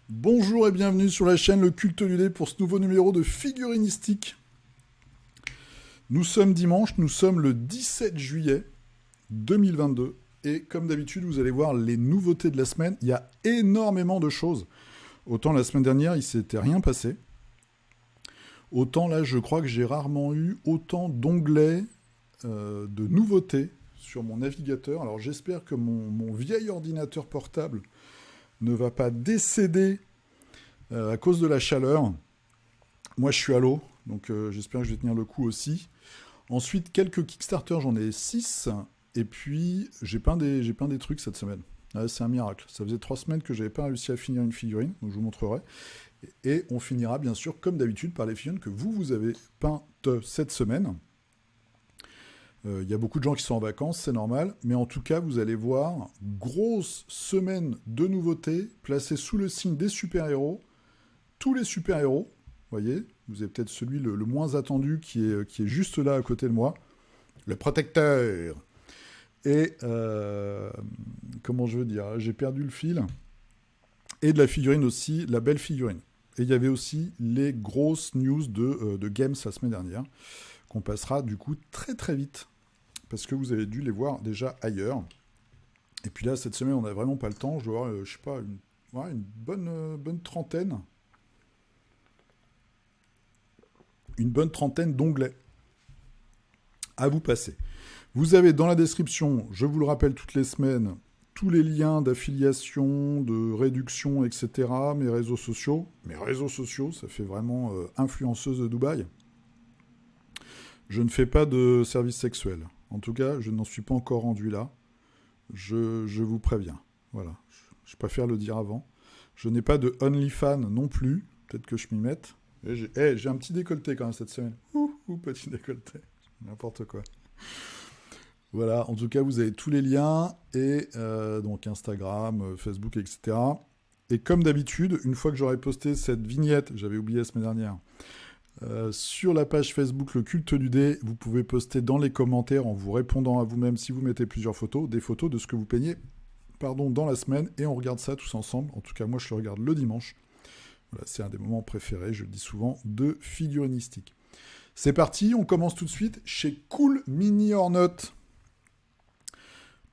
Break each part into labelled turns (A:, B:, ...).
A: Bonjour et bienvenue sur la chaîne Le Culte du Dé pour ce nouveau numéro de Figurinistique. Nous sommes dimanche, nous sommes le 17 juillet 2022 et comme d'habitude vous allez voir les nouveautés de la semaine. Il y a énormément de choses. Autant la semaine dernière il s'était rien passé, autant là je crois que j'ai rarement eu autant d'onglets de nouveautés sur mon navigateur. Alors j'espère que mon vieil ordinateur portable ne va pas décéder à cause de la chaleur. Moi, je suis à l'eau, donc j'espère que je vais tenir le coup aussi. Ensuite, quelques Kickstarter, j'en ai 6. Et puis, j'ai peint des trucs cette semaine. Ouais, c'est un miracle. Ça faisait 3 semaines que je n'avais pas réussi à finir une figurine, donc je vous montrerai. Et on finira, bien sûr, comme d'habitude, par les figurines que vous avez peintes cette semaine. Il y a beaucoup de gens qui sont en vacances, c'est normal. Mais en tout cas, vous allez voir, grosse semaine de nouveautés placée sous le signe des super-héros. Tous les super-héros, vous voyez, vous avez peut-être celui le moins attendu qui est juste là à côté de moi, le protecteur. Et, comment je veux dire, j'ai perdu le fil. Et de la figurine aussi, la belle figurine. Et il y avait aussi les grosses news de Games la semaine dernière, qu'on passera du coup très très vite, parce que vous avez dû les voir déjà ailleurs. Et puis là, cette semaine, on n'a vraiment pas le temps, je dois avoir, je sais pas, une bonne trentaine. Une bonne trentaine d'onglets à vous passer. Vous avez dans la description, je vous le rappelle toutes les semaines, tous les liens d'affiliation, de réduction, etc. Mes réseaux sociaux, ça fait vraiment influenceuse de Dubaï. Je ne fais pas de service sexuel. En tout cas, je n'en suis pas encore rendu là. Je vous préviens. Voilà. Je préfère le dire avant. Je n'ai pas de OnlyFans non plus. Peut-être que je m'y mette. J'ai un petit décolleté quand même cette semaine. Petit décolleté. N'importe quoi. Voilà, en tout cas, vous avez tous les liens, et donc Instagram, Facebook, etc. Et comme d'habitude, une fois que j'aurai posté cette vignette, j'avais oublié la semaine dernière, sur la page Facebook Le Culte du Dé, vous pouvez poster dans les commentaires en vous répondant à vous-même si vous mettez plusieurs photos, des photos de ce que vous peignez dans la semaine, et on regarde ça tous ensemble. En tout cas, moi, je le regarde le dimanche. Voilà, c'est un des moments préférés, je le dis souvent, de figurinistique. C'est parti, on commence tout de suite chez Cool Mini or Not.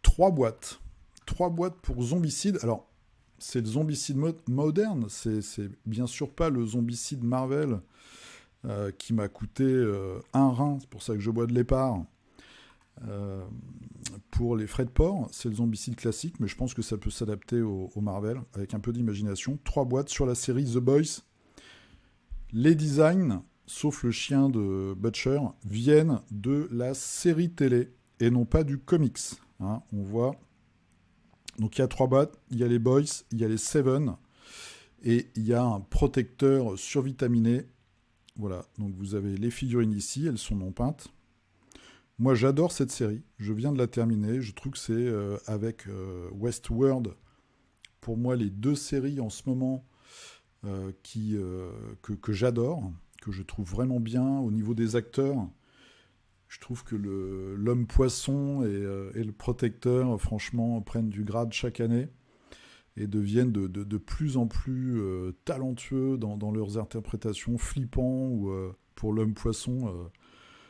A: 3 boîtes. 3 boîtes pour Zombicide. Alors, c'est le Zombicide moderne, c'est bien sûr pas le Zombicide Marvel qui m'a coûté un rein, c'est pour ça que je bois de l'épar. Pour les frais de port, c'est le Zombicide classique, mais je pense que ça peut s'adapter au Marvel, avec un peu d'imagination. 3 boîtes sur la série The Boys. Les designs, sauf le chien de Butcher, viennent de la série télé, et non pas du comics. Hein, on voit. Donc il y a 3 boîtes, il y a les Boys, il y a les Seven, et il y a un protecteur survitaminé. Voilà, donc vous avez les figurines ici, elles sont non peintes. Moi, j'adore cette série. Je viens de la terminer. Je trouve que c'est avec Westworld, pour moi, les 2 séries en ce moment que j'adore, que je trouve vraiment bien au niveau des acteurs. Je trouve que l'homme poisson et le protecteur, franchement, prennent du grade chaque année et deviennent de plus en plus talentueux dans leurs interprétations, flippants. Ou pour l'homme poisson...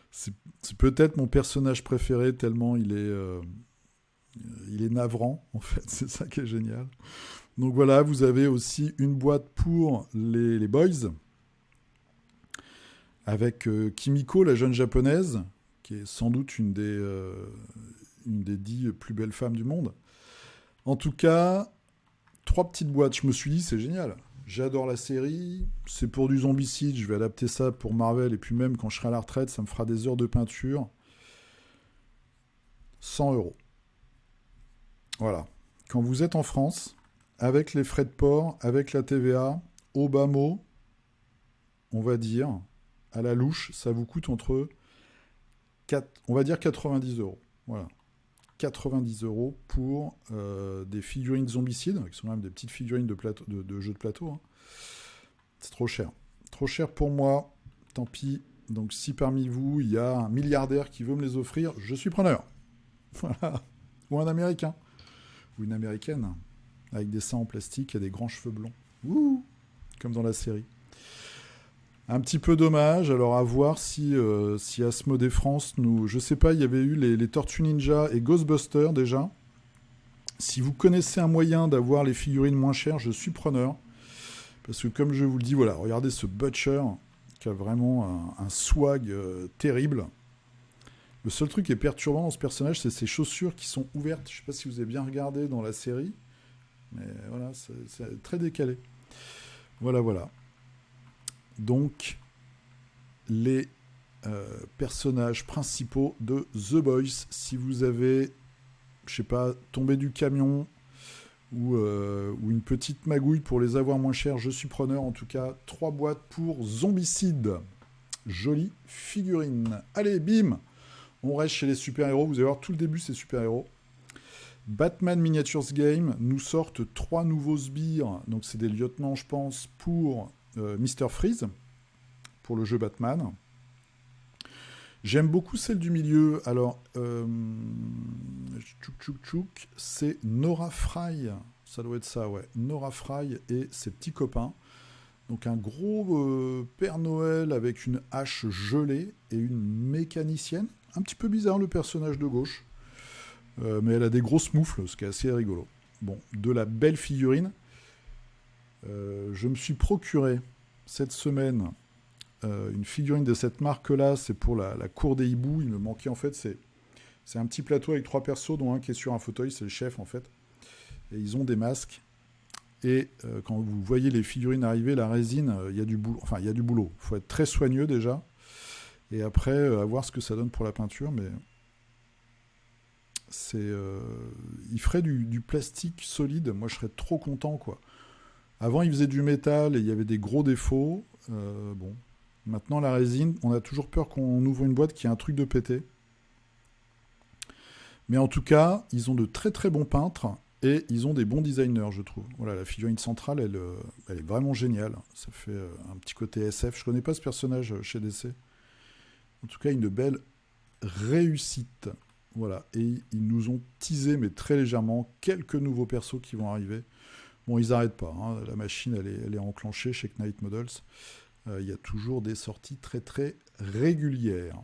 A: c'est peut-être mon personnage préféré tellement il est navrant, en fait. C'est ça qui est génial. Donc voilà, vous avez aussi une boîte pour les Boys, avec Kimiko, la jeune japonaise, qui est sans doute une des 10 plus belles femmes du monde. En tout cas, 3 petites boîtes. Je me suis dit, c'est génial. J'adore la série, c'est pour du zombicide, je vais adapter ça pour Marvel, et puis même quand je serai à la retraite, ça me fera des heures de peinture. 100 €. Voilà. Quand vous êtes en France, avec les frais de port, avec la TVA, au bas mot, on va dire, à la louche, ça vous coûte entre, on va dire 90 €. Voilà. 90 € pour des figurines zombicides, qui sont même des petites figurines de jeux de plateau. Hein. C'est trop cher. Trop cher pour moi. Tant pis, Donc si parmi vous, il y a un milliardaire qui veut me les offrir, je suis preneur. Voilà. Ou un Américain. Ou une Américaine. Avec des seins en plastique et des grands cheveux blonds. Ouh, comme dans la série. Un petit peu dommage. Alors à voir si Asmodée France nous... Je sais pas, il y avait eu les Tortues Ninja et Ghostbusters déjà. Si vous connaissez un moyen d'avoir les figurines moins chères, je suis preneur. Parce que comme je vous le dis, voilà, regardez ce Butcher qui a vraiment un swag terrible. Le seul truc qui est perturbant dans ce personnage, c'est ses chaussures qui sont ouvertes. Je sais pas si vous avez bien regardé dans la série. Mais voilà, c'est très décalé. Voilà. Donc, les personnages principaux de The Boys. Si vous avez, je sais pas, tombé du camion ou une petite magouille pour les avoir moins chers, je suis preneur. En tout cas, 3 boîtes pour Zombicide. Jolie figurine. Allez, bim! On reste chez les super-héros. Vous allez voir, tout le début, c'est super-héros. Batman Miniatures Game nous sortent 3 nouveaux sbires. Donc, c'est des lieutenants, je pense, pour Mr. Freeze, pour le jeu Batman. J'aime beaucoup celle du milieu. Alors, c'est Nora Fry. Ça doit être ça, ouais. Nora Fry et ses petits copains. Donc, un gros Père Noël avec une hache gelée et une mécanicienne. Un petit peu bizarre, le personnage de gauche. Mais elle a des grosses moufles, ce qui est assez rigolo. Bon, de la belle figurine. Je me suis procuré cette semaine une figurine de cette marque-là. C'est pour la cour des hiboux. Il me manquait en fait, c'est un petit plateau avec 3 persos, dont un qui est sur un fauteuil, c'est le chef en fait. Et ils ont des masques. Et quand vous voyez les figurines arriver, la résine, il y a du boulot. Enfin, il y a du boulot. Il faut être très soigneux déjà. Et après, à voir ce que ça donne pour la peinture, mais il ferait du plastique solide. Moi, je serais trop content, quoi. Avant, il faisait du métal et il y avait des gros défauts. Bon, maintenant, la résine, on a toujours peur qu'on ouvre une boîte qui a un truc de pété. Mais en tout cas, ils ont de très très bons peintres et ils ont des bons designers, je trouve. Voilà, la figurine centrale, elle est vraiment géniale. Ça fait un petit côté SF. Je connais pas ce personnage chez DC. En tout cas, une belle réussite. Voilà, et ils nous ont teasé, mais très légèrement, quelques nouveaux persos qui vont arriver. Bon, ils n'arrêtent pas, hein. La machine, elle est enclenchée chez Knight Models. Il y a toujours des sorties très très régulières.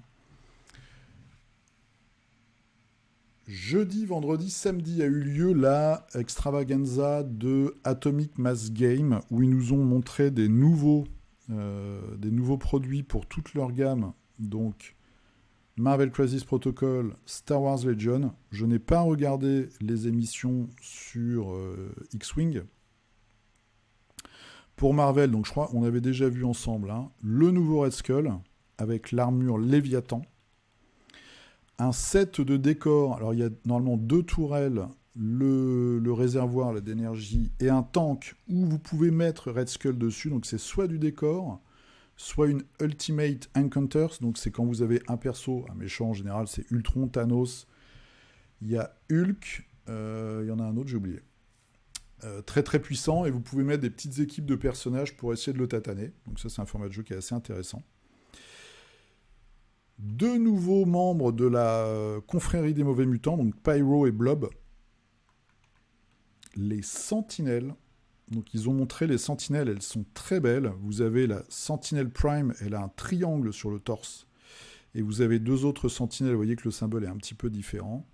A: Jeudi, vendredi, samedi a eu lieu la extravaganza de Atomic Mass Game, où ils nous ont montré des nouveaux produits pour toute leur gamme. Donc, Marvel Crisis Protocol, Star Wars Legion. Je n'ai pas regardé les émissions sur X-Wing. Pour Marvel, donc je crois qu'on avait déjà vu ensemble, hein, le nouveau Red Skull avec l'armure Léviathan. Un set de décors. Alors il y a normalement 2 tourelles, le réservoir d'énergie et un tank où vous pouvez mettre Red Skull dessus. Donc c'est soit du décor, soit une Ultimate Encounters, donc c'est quand vous avez un perso, un méchant en général, c'est Ultron, Thanos, il y a Hulk, il y en a un autre, j'ai oublié. Très très puissant, et vous pouvez mettre des petites équipes de personnages pour essayer de le tataner, donc ça c'est un format de jeu qui est assez intéressant. 2 nouveaux membres de la confrérie des mauvais mutants, donc Pyro et Blob, les Sentinelles. Donc ils ont montré les sentinelles, elles sont très belles. Vous avez la Sentinelle Prime, elle a un triangle sur le torse. Et vous avez 2 autres sentinelles, vous voyez que le symbole est un petit peu différent.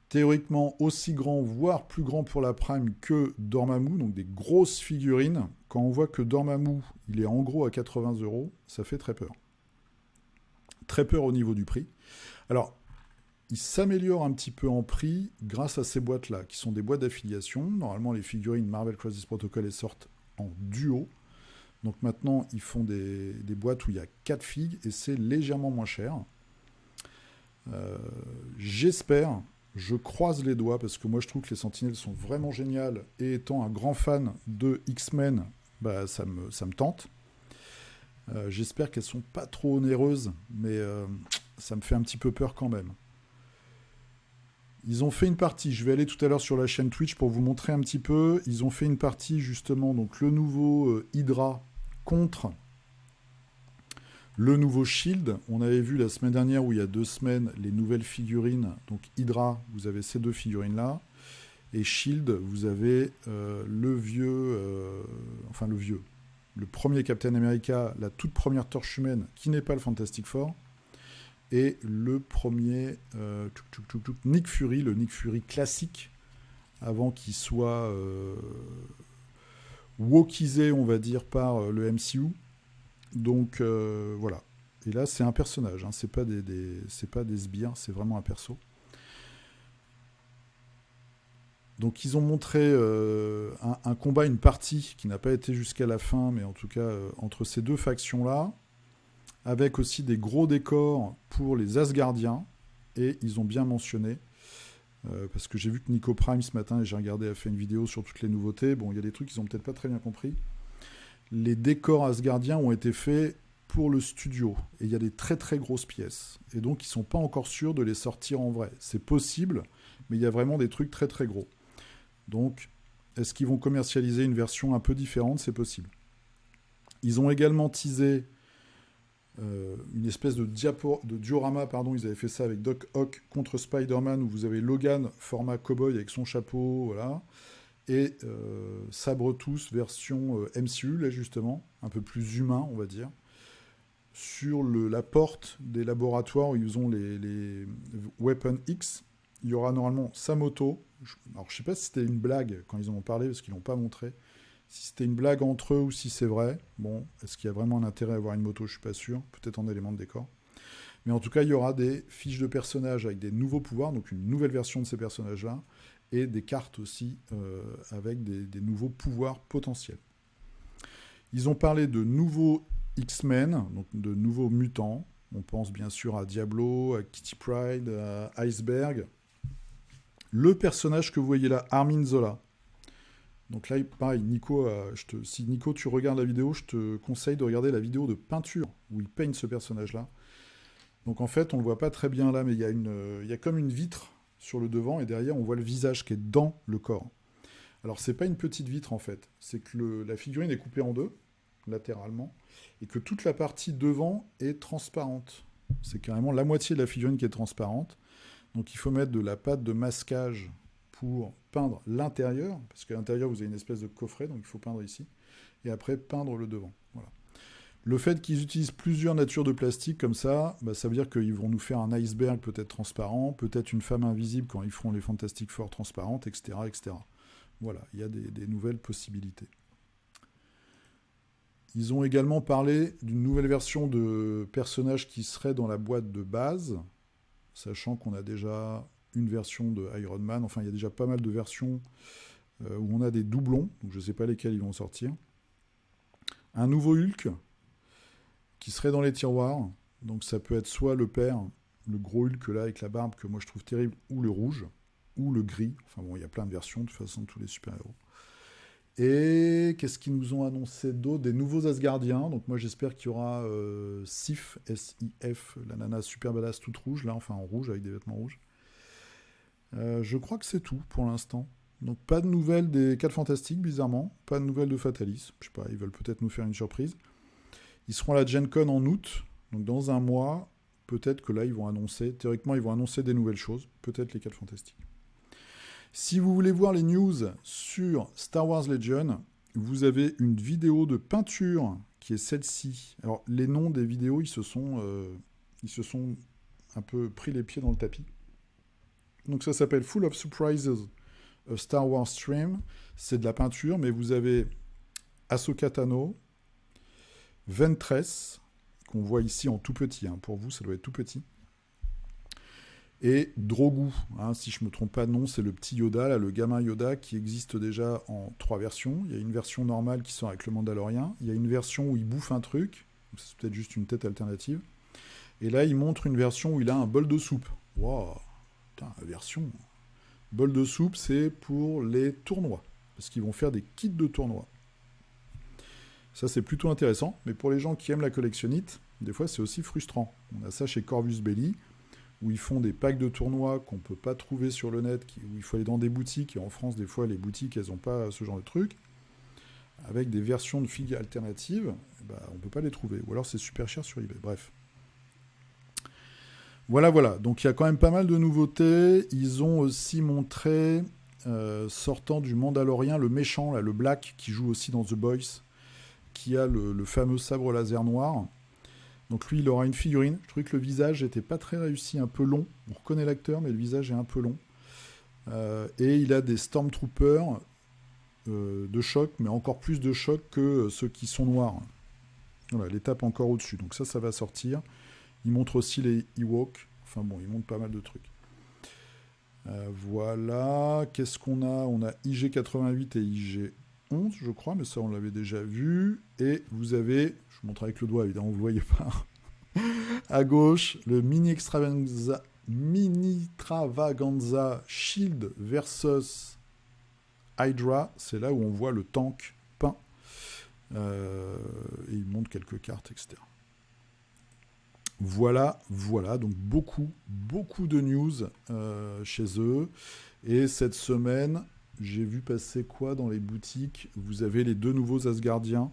A: Théoriquement aussi grand, voire plus grand pour la Prime que Dormammu, donc des grosses figurines. Quand on voit que Dormammu, il est en gros à 80 €, ça fait très peur. Très peur au niveau du prix. Alors, il s'améliore un petit peu en prix grâce à ces boîtes-là, qui sont des boîtes d'affiliation. Normalement, les figurines Marvel Crisis Protocol elles sortent en duo. Donc maintenant, ils font des boîtes où il y a 4 figues et c'est légèrement moins cher. J'espère, je croise les doigts, parce que moi je trouve que les Sentinelles sont vraiment géniales, et étant un grand fan de X-Men, bah, ça me tente. J'espère qu'elles sont pas trop onéreuses, mais ça me fait un petit peu peur quand même. Ils ont fait une partie, je vais aller tout à l'heure sur la chaîne Twitch pour vous montrer un petit peu. Ils ont fait une partie justement, donc le nouveau Hydra contre Le nouveau Shield, on avait vu la semaine dernière ou il y a 2 semaines les nouvelles figurines. Donc Hydra, vous avez ces 2 figurines-là. Et Shield, vous avez le premier Captain America, la toute première torche humaine, qui n'est pas le Fantastic Four. Et le premier Nick Fury, le Nick Fury classique, avant qu'il soit wokisé, on va dire, par le MCU. Donc voilà. Et là, c'est un personnage, hein. C'est pas des sbires, c'est vraiment un perso. Donc ils ont montré un combat, une partie qui n'a pas été jusqu'à la fin, mais en tout cas entre ces 2 factions-là, avec aussi des gros décors pour les Asgardiens, et ils ont bien mentionné, parce que j'ai vu que Nico Prime ce matin, et j'ai regardé, a fait une vidéo sur toutes les nouveautés, bon, il y a des trucs qu'ils n'ont peut-être pas très bien compris. Les décors Asgardiens ont été faits pour le studio, et il y a des très très grosses pièces, et donc ils ne sont pas encore sûrs de les sortir en vrai. C'est possible, mais il y a vraiment des trucs très très gros. Donc, est-ce qu'ils vont commercialiser une version un peu différente? C'est possible. Ils ont également teasé une espèce de diorama, ils avaient fait ça avec Doc Ock contre Spider-Man, où vous avez Logan, format cowboy avec son chapeau, voilà, et Sabretooth version MCU, là justement, un peu plus humain, on va dire, sur la porte des laboratoires où ils ont les Weapon X. Il y aura normalement sa moto. Alors, je ne sais pas si c'était une blague quand ils en ont parlé, parce qu'ils ne l'ont pas montré. Si c'était une blague entre eux ou si c'est vrai. Bon, est-ce qu'il y a vraiment un intérêt à avoir une moto? Je ne suis pas sûr. Peut-être en élément de décor. Mais en tout cas, il y aura des fiches de personnages avec des nouveaux pouvoirs, donc une nouvelle version de ces personnages-là, et des cartes aussi avec des nouveaux pouvoirs potentiels. Ils ont parlé de nouveaux X-Men, donc de nouveaux mutants. On pense bien sûr à Diablo, à Kitty Pryde, à Iceberg. Le personnage que vous voyez là, Armin Zola. Donc là, pareil, Nico, si Nico, tu regardes la vidéo, je te conseille de regarder la vidéo de peinture où il peigne ce personnage-là. Donc en fait, on ne le voit pas très bien là, mais il y a comme une vitre sur le devant et derrière, on voit le visage qui est dans le corps. Alors, c'est pas une petite vitre en fait, c'est que la figurine est coupée en 2, latéralement, et que toute la partie devant est transparente. C'est carrément la moitié de la figurine qui est transparente. Donc il faut mettre de la pâte de masquage pour peindre l'intérieur, parce qu'à l'intérieur vous avez une espèce de coffret, donc il faut peindre ici, et après peindre le devant. Voilà. Le fait qu'ils utilisent plusieurs natures de plastique comme ça, ça veut dire qu'ils vont nous faire un iceberg peut-être transparent, peut-être une femme invisible quand ils feront les Fantastic Four transparentes, etc., etc. Voilà, il y a des nouvelles possibilités. Ils ont également parlé d'une nouvelle version de personnages qui serait dans la boîte de base, sachant qu'on a déjà une version de Iron Man, enfin il y a déjà pas mal de versions où on a des doublons, donc je ne sais pas lesquels ils vont sortir. Un nouveau Hulk qui serait dans les tiroirs, donc ça peut être soit le père, le gros Hulk là avec la barbe que moi je trouve terrible, ou le rouge, ou le gris, enfin bon il y a plein de versions de toute façon de tous les super-héros. Et qu'est-ce qu'ils nous ont annoncé d'autre? Des nouveaux Asgardiens. Donc moi j'espère qu'il y aura Sif, S-I-F, la nana super badass toute rouge, là, enfin en rouge, avec des vêtements rouges. Je crois que c'est tout pour l'instant. Donc pas de nouvelles des 4 Fantastiques, bizarrement. Pas de nouvelles de Fatalis. Je sais pas, ils veulent peut-être nous faire une surprise. Ils seront à la Gen Con en août. Donc dans un mois, peut-être que là ils vont annoncer, théoriquement ils vont annoncer des nouvelles choses. Peut-être les 4 Fantastiques. Si vous voulez voir les news sur Star Wars Legion, vous avez une vidéo de peinture qui est celle-ci. Alors, les noms des vidéos, ils se sont un peu pris les pieds dans le tapis. Donc, ça s'appelle Full of Surprises, a Star Wars Stream. C'est de la peinture, mais vous avez Ahsoka Tano, Ventress, qu'on voit ici en tout petit. Hein. Pour vous, ça doit être tout petit. Et Grogu, si je ne me trompe pas de nom, c'est le petit Yoda, là, le gamin Yoda, qui existe déjà en 3 versions. Il y a une version normale qui sort avec le Mandalorien. Il y a une version où il bouffe un truc. C'est peut-être juste une tête alternative. Et là, il montre une version où il a un bol de soupe. Waouh, putain, la version. Bol de soupe, c'est pour les tournois. Parce qu'ils vont faire des kits de tournois. Ça, c'est plutôt intéressant. Mais pour les gens qui aiment la collectionnite, des fois, c'est aussi frustrant. On a ça chez Corvus Belli, où ils font des packs de tournois qu'on ne peut pas trouver sur le net, où il faut aller dans des boutiques, et en France, des fois, les boutiques, elles n'ont pas ce genre de truc. avec des versions de figues alternatives, on ne peut pas les trouver. Ou alors c'est super cher sur eBay. Bref. Voilà. Donc il y a quand même pas mal de nouveautés. Ils ont aussi montré, sortant du Mandalorien, le méchant, là, le Black, qui joue aussi dans The Boys, qui a le fameux sabre laser noir. Donc lui, il aura une figurine. Je trouvais que le visage n'était pas très réussi, un peu long. On reconnaît l'acteur, mais le visage est un peu long. Et il a des Stormtroopers de choc, mais encore plus de choc que ceux qui sont noirs. Voilà, l'étape encore au-dessus. Donc ça va sortir. Il montre aussi les Ewoks. Enfin bon, il montre pas mal de trucs. Voilà. Qu'est-ce qu'on a ? On a IG88 et IG11, je crois, mais ça, on l'avait déjà vu. Et vous avez, je vous montre avec le doigt, évidemment, vous ne le voyez pas, à gauche, le Mini Travaganza Shield versus Hydra. C'est là où on voit le tank peint. Et il montre quelques cartes, etc. Voilà. Donc beaucoup de news chez eux. Et cette semaine, j'ai vu passer quoi dans les boutiques ? Vous avez les 2 nouveaux Asgardiens.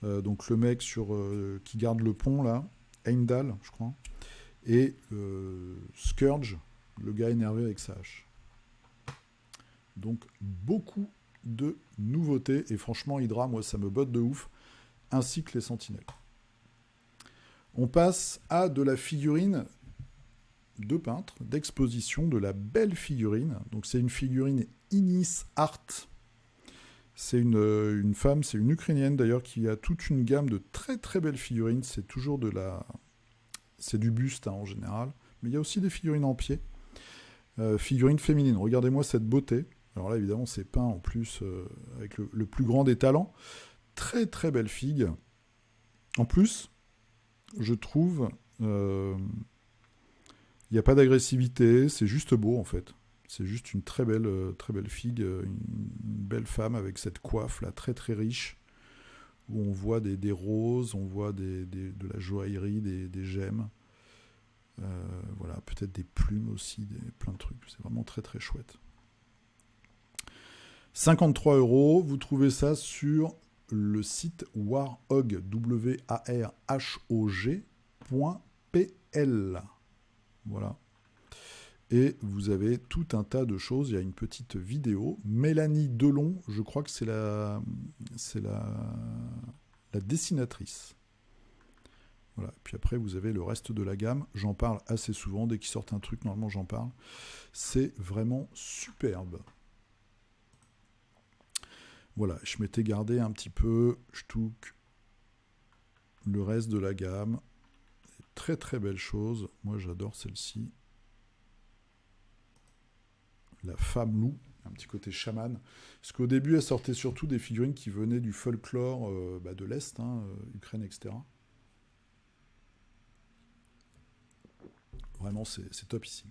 A: Donc le mec qui garde le pont, là, Heimdall, je crois. Et Scourge, le gars énervé avec sa hache. Donc beaucoup de nouveautés. Et franchement, Hydra, moi, ça me botte de ouf. Ainsi que les Sentinelles. On passe à de la figurine de peintre, d'exposition, de la belle figurine. Donc c'est une figurine Inis Art. C'est une femme, c'est une Ukrainienne d'ailleurs, qui a toute une gamme de très très belles figurines. C'est toujours c'est du buste en général. Mais il y a aussi des figurines en pied. Figurines féminines. Regardez-moi cette beauté. Alors là, évidemment, c'est peint en plus avec le plus grand des talents. Très très belle figue. En plus, je trouve, il n'y a pas d'agressivité, c'est juste beau en fait. C'est juste une très belle figue, une belle femme avec cette coiffe là très très riche, où on voit des roses, on voit de la joaillerie, des gemmes. Voilà, peut-être des plumes aussi, plein de trucs. C'est vraiment très très chouette. 53 €, vous trouvez ça sur le site warhog, warhog.pl. Voilà. Et vous avez tout un tas de choses. Il y a une petite vidéo. Mélanie Delon, je crois que c'est la dessinatrice. Voilà. Puis après, vous avez le reste de la gamme. J'en parle assez souvent. Dès qu'ils sortent un truc, normalement, j'en parle. C'est vraiment superbe. Voilà, je m'étais gardé un petit peu, le reste de la gamme. Très très belle chose. Moi j'adore celle-ci. La femme loup, un petit côté chaman. Parce qu'au début elle sortait surtout des figurines qui venaient du folklore de l'Est, Ukraine, etc. Vraiment c'est topissime.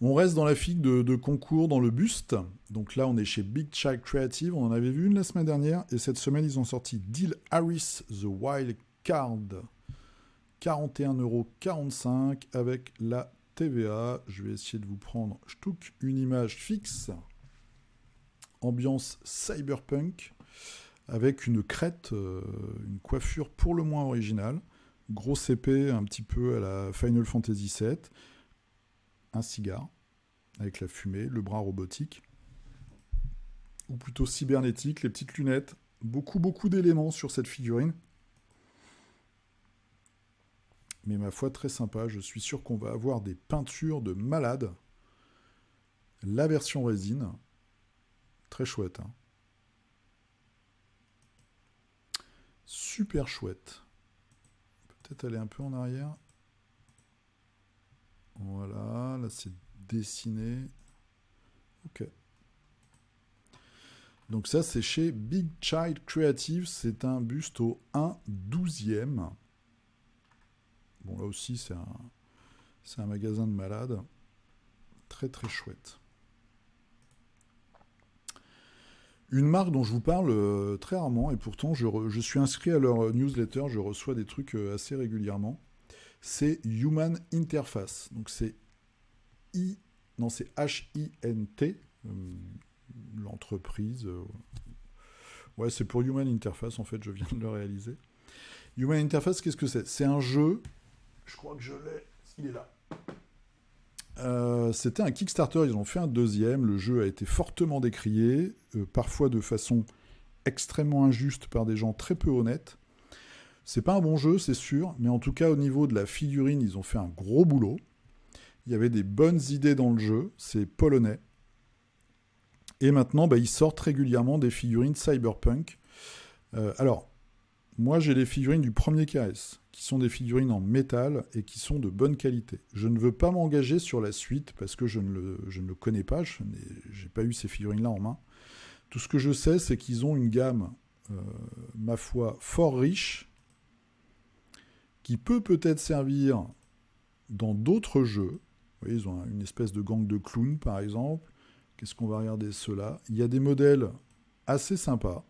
A: On reste dans la figue de concours, dans le buste. Donc là, on est chez Big Child Creative. On en avait vu une la semaine dernière. Et cette semaine, ils ont sorti Deal Harris The Wild Card. 41,45 € avec la TVA. Je vais essayer de vous prendre une image fixe. Ambiance cyberpunk. Avec une crête, une coiffure pour le moins originale. Grosse épée, un petit peu à la Final Fantasy VII. Un cigare avec la fumée, le bras robotique, ou plutôt cybernétique, les petites lunettes, beaucoup d'éléments sur cette figurine. Mais ma foi, très sympa, je suis sûr qu'on va avoir des peintures de malades. La version résine, très chouette. Super chouette. Peut-être aller un peu en arrière. Voilà, là c'est dessiné. Ok. Donc ça c'est chez Big Child Creative, c'est un buste au 1/12e. Bon là aussi c'est un magasin de malades. Très très chouette. Une marque dont je vous parle très rarement, et pourtant je suis inscrit à leur newsletter, je reçois des trucs assez régulièrement. C'est Human Interface. Donc c'est H-I-N-T, l'entreprise. Ouais, c'est pour Human Interface, en fait, je viens de le réaliser. Human Interface, qu'est-ce que c'est? C'est un jeu, je crois que je l'ai, il est là. C'était un Kickstarter, ils ont fait un deuxième, le jeu a été fortement décrié, parfois de façon extrêmement injuste par des gens très peu honnêtes. C'est pas un bon jeu, c'est sûr, mais en tout cas, au niveau de la figurine, ils ont fait un gros boulot. Il y avait des bonnes idées dans le jeu, c'est polonais. Et maintenant, ils sortent régulièrement des figurines cyberpunk. Alors, moi, j'ai les figurines du premier KS, qui sont des figurines en métal et qui sont de bonne qualité. Je ne veux pas m'engager sur la suite parce que je ne le connais pas, je n'ai pas eu ces figurines-là en main. Tout ce que je sais, c'est qu'ils ont une gamme, ma foi, fort riche, qui peut peut-être servir dans d'autres jeux. Vous voyez, ils ont une espèce de gang de clowns, par exemple. Qu'est-ce qu'on va regarder ceux-là? Il y a des modèles assez sympas.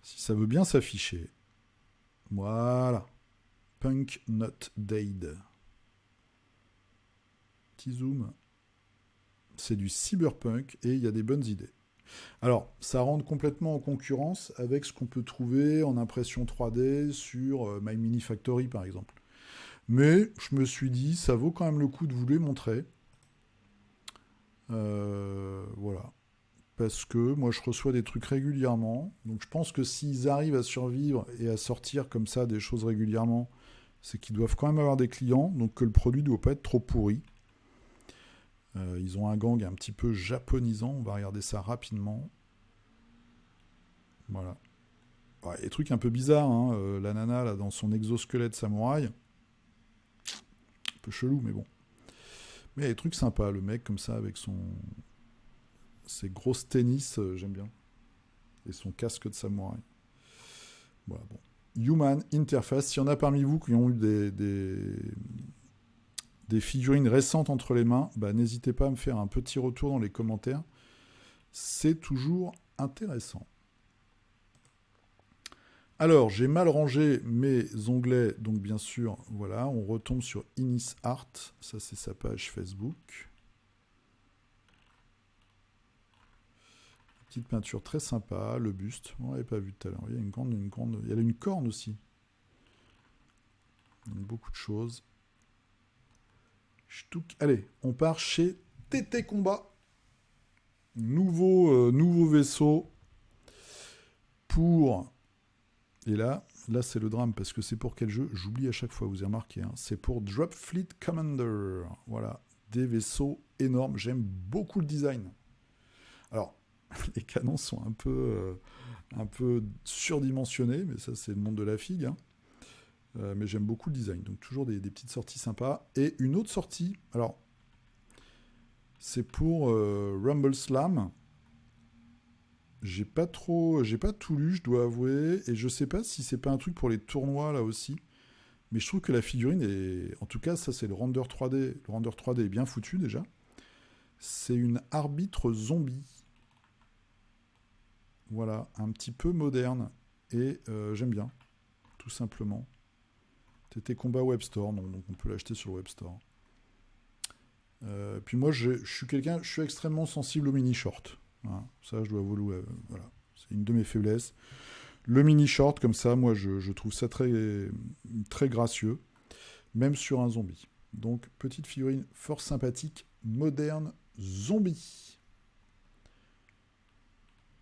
A: Si ça veut bien s'afficher. Voilà. Punk Not Dead. Petit zoom. C'est du cyberpunk et il y a des bonnes idées. Alors, ça rentre complètement en concurrence avec ce qu'on peut trouver en impression 3D sur My Mini Factory, par exemple. Mais je me suis dit, ça vaut quand même le coup de vous les montrer. Voilà. Parce que moi, je reçois des trucs régulièrement. Donc, je pense que s'ils arrivent à survivre et à sortir comme ça des choses régulièrement, c'est qu'ils doivent quand même avoir des clients. Donc, que le produit ne doit pas être trop pourri. Ils ont un gang un petit peu japonisant. On va regarder ça rapidement. Voilà. Ouais, des trucs un peu bizarres. Hein. La nana, là, dans son exosquelette samouraï. Un peu chelou, mais bon. Mais il y a des trucs sympas. Le mec, comme ça, avec ses grosses tennis, j'aime bien. Et son casque de samouraï. Voilà, bon. Human Interface. S'il y en a parmi vous qui ont eu des figurines récentes entre les mains, n'hésitez pas à me faire un petit retour dans les commentaires. C'est toujours intéressant. Alors, j'ai mal rangé mes onglets, donc bien sûr, voilà, on retombe sur Inis Art, ça c'est sa page Facebook. Petite peinture très sympa, le buste, on l'avait pas vu tout à l'heure, il y a il y a une corne aussi. Donc, beaucoup de choses. Allez, on part chez TT Combat. Nouveau vaisseau pour... Et là c'est le drame, parce que c'est pour quel jeu? J'oublie à chaque fois, vous avez remarqué. Hein. C'est pour Drop Fleet Commander. Voilà, des vaisseaux énormes. J'aime beaucoup le design. Alors, les canons sont un peu surdimensionnés, mais ça, c'est le monde de la figue. Hein. Mais j'aime beaucoup le design. Donc, toujours des petites sorties sympas. Et une autre sortie, alors, c'est pour Rumble Slam. J'ai pas tout lu, je dois avouer, et je sais pas si c'est pas un truc pour les tournois là aussi, mais je trouve que la figurine est, en tout cas ça c'est le render 3D, le render 3D est bien foutu déjà. C'est une arbitre zombie, voilà, un petit peu moderne, et j'aime bien, tout simplement. TT Combat Web Store, non, donc on peut l'acheter sur le Web Store. Puis moi je suis extrêmement sensible aux mini shorts. Voilà, ça, je dois avouer, voilà, c'est une de mes faiblesses. Le mini short, comme ça, moi, je trouve ça très, très gracieux, même sur un zombie. Donc, petite figurine fort sympathique, moderne, zombie.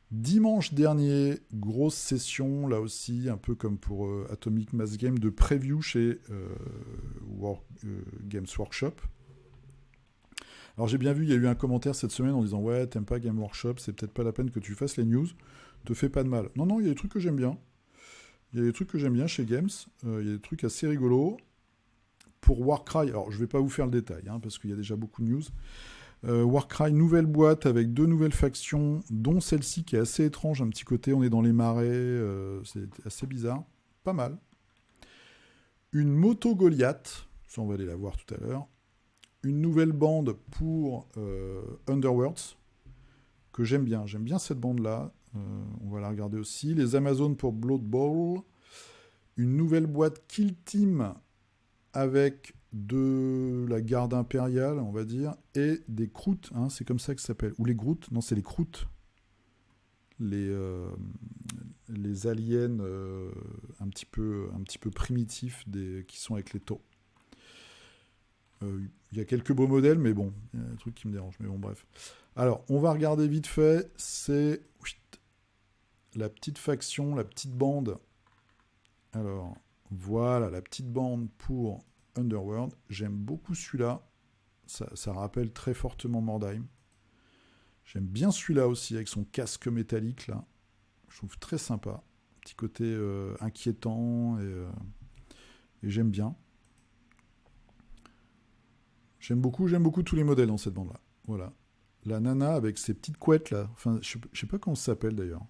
A: Dimanche dernier, grosse session, là aussi, un peu comme pour Atomic Mass Game, de preview chez Games Workshop. Alors j'ai bien vu, il y a eu un commentaire cette semaine en disant « Ouais, t'aimes pas Game Workshop, c'est peut-être pas la peine que tu fasses les news, te fais pas de mal. » Non, il y a des trucs que j'aime bien. Il y a des trucs que j'aime bien chez Games, il y a des trucs assez rigolos. Pour Warcry, alors je vais pas vous faire le détail, hein, parce qu'il y a déjà beaucoup de news. Warcry, nouvelle boîte avec 2 nouvelles factions, dont celle-ci qui est assez étrange, un petit côté, on est dans les marais, c'est assez bizarre. Pas mal. Une moto Goliath, ça on va aller la voir tout à l'heure. Une nouvelle bande pour Underworlds, que j'aime bien. J'aime bien cette bande-là. On va la regarder aussi. Les Amazones pour Blood Bowl. Une nouvelle boîte Kill Team avec de la garde impériale, on va dire, et des croûtes, hein, c'est comme ça que ça s'appelle. Ou les groutes, non, c'est les croûtes. Les aliens un petit peu primitifs qui sont avec les taux. Il y a quelques beaux modèles, mais bon, il y a des trucs qui me dérangent. Mais bon, bref. Alors, on va regarder vite fait. C'est la petite faction, la petite bande. Alors, voilà, la petite bande pour Underworld. J'aime beaucoup celui-là. Ça rappelle très fortement Mordheim. J'aime bien celui-là aussi, avec son casque métallique, là. Je trouve très sympa. Un petit côté inquiétant, et j'aime bien. J'aime beaucoup tous les modèles dans cette bande-là. Voilà. La nana avec ses petites couettes, là. Enfin, je sais pas comment ça s'appelle, d'ailleurs.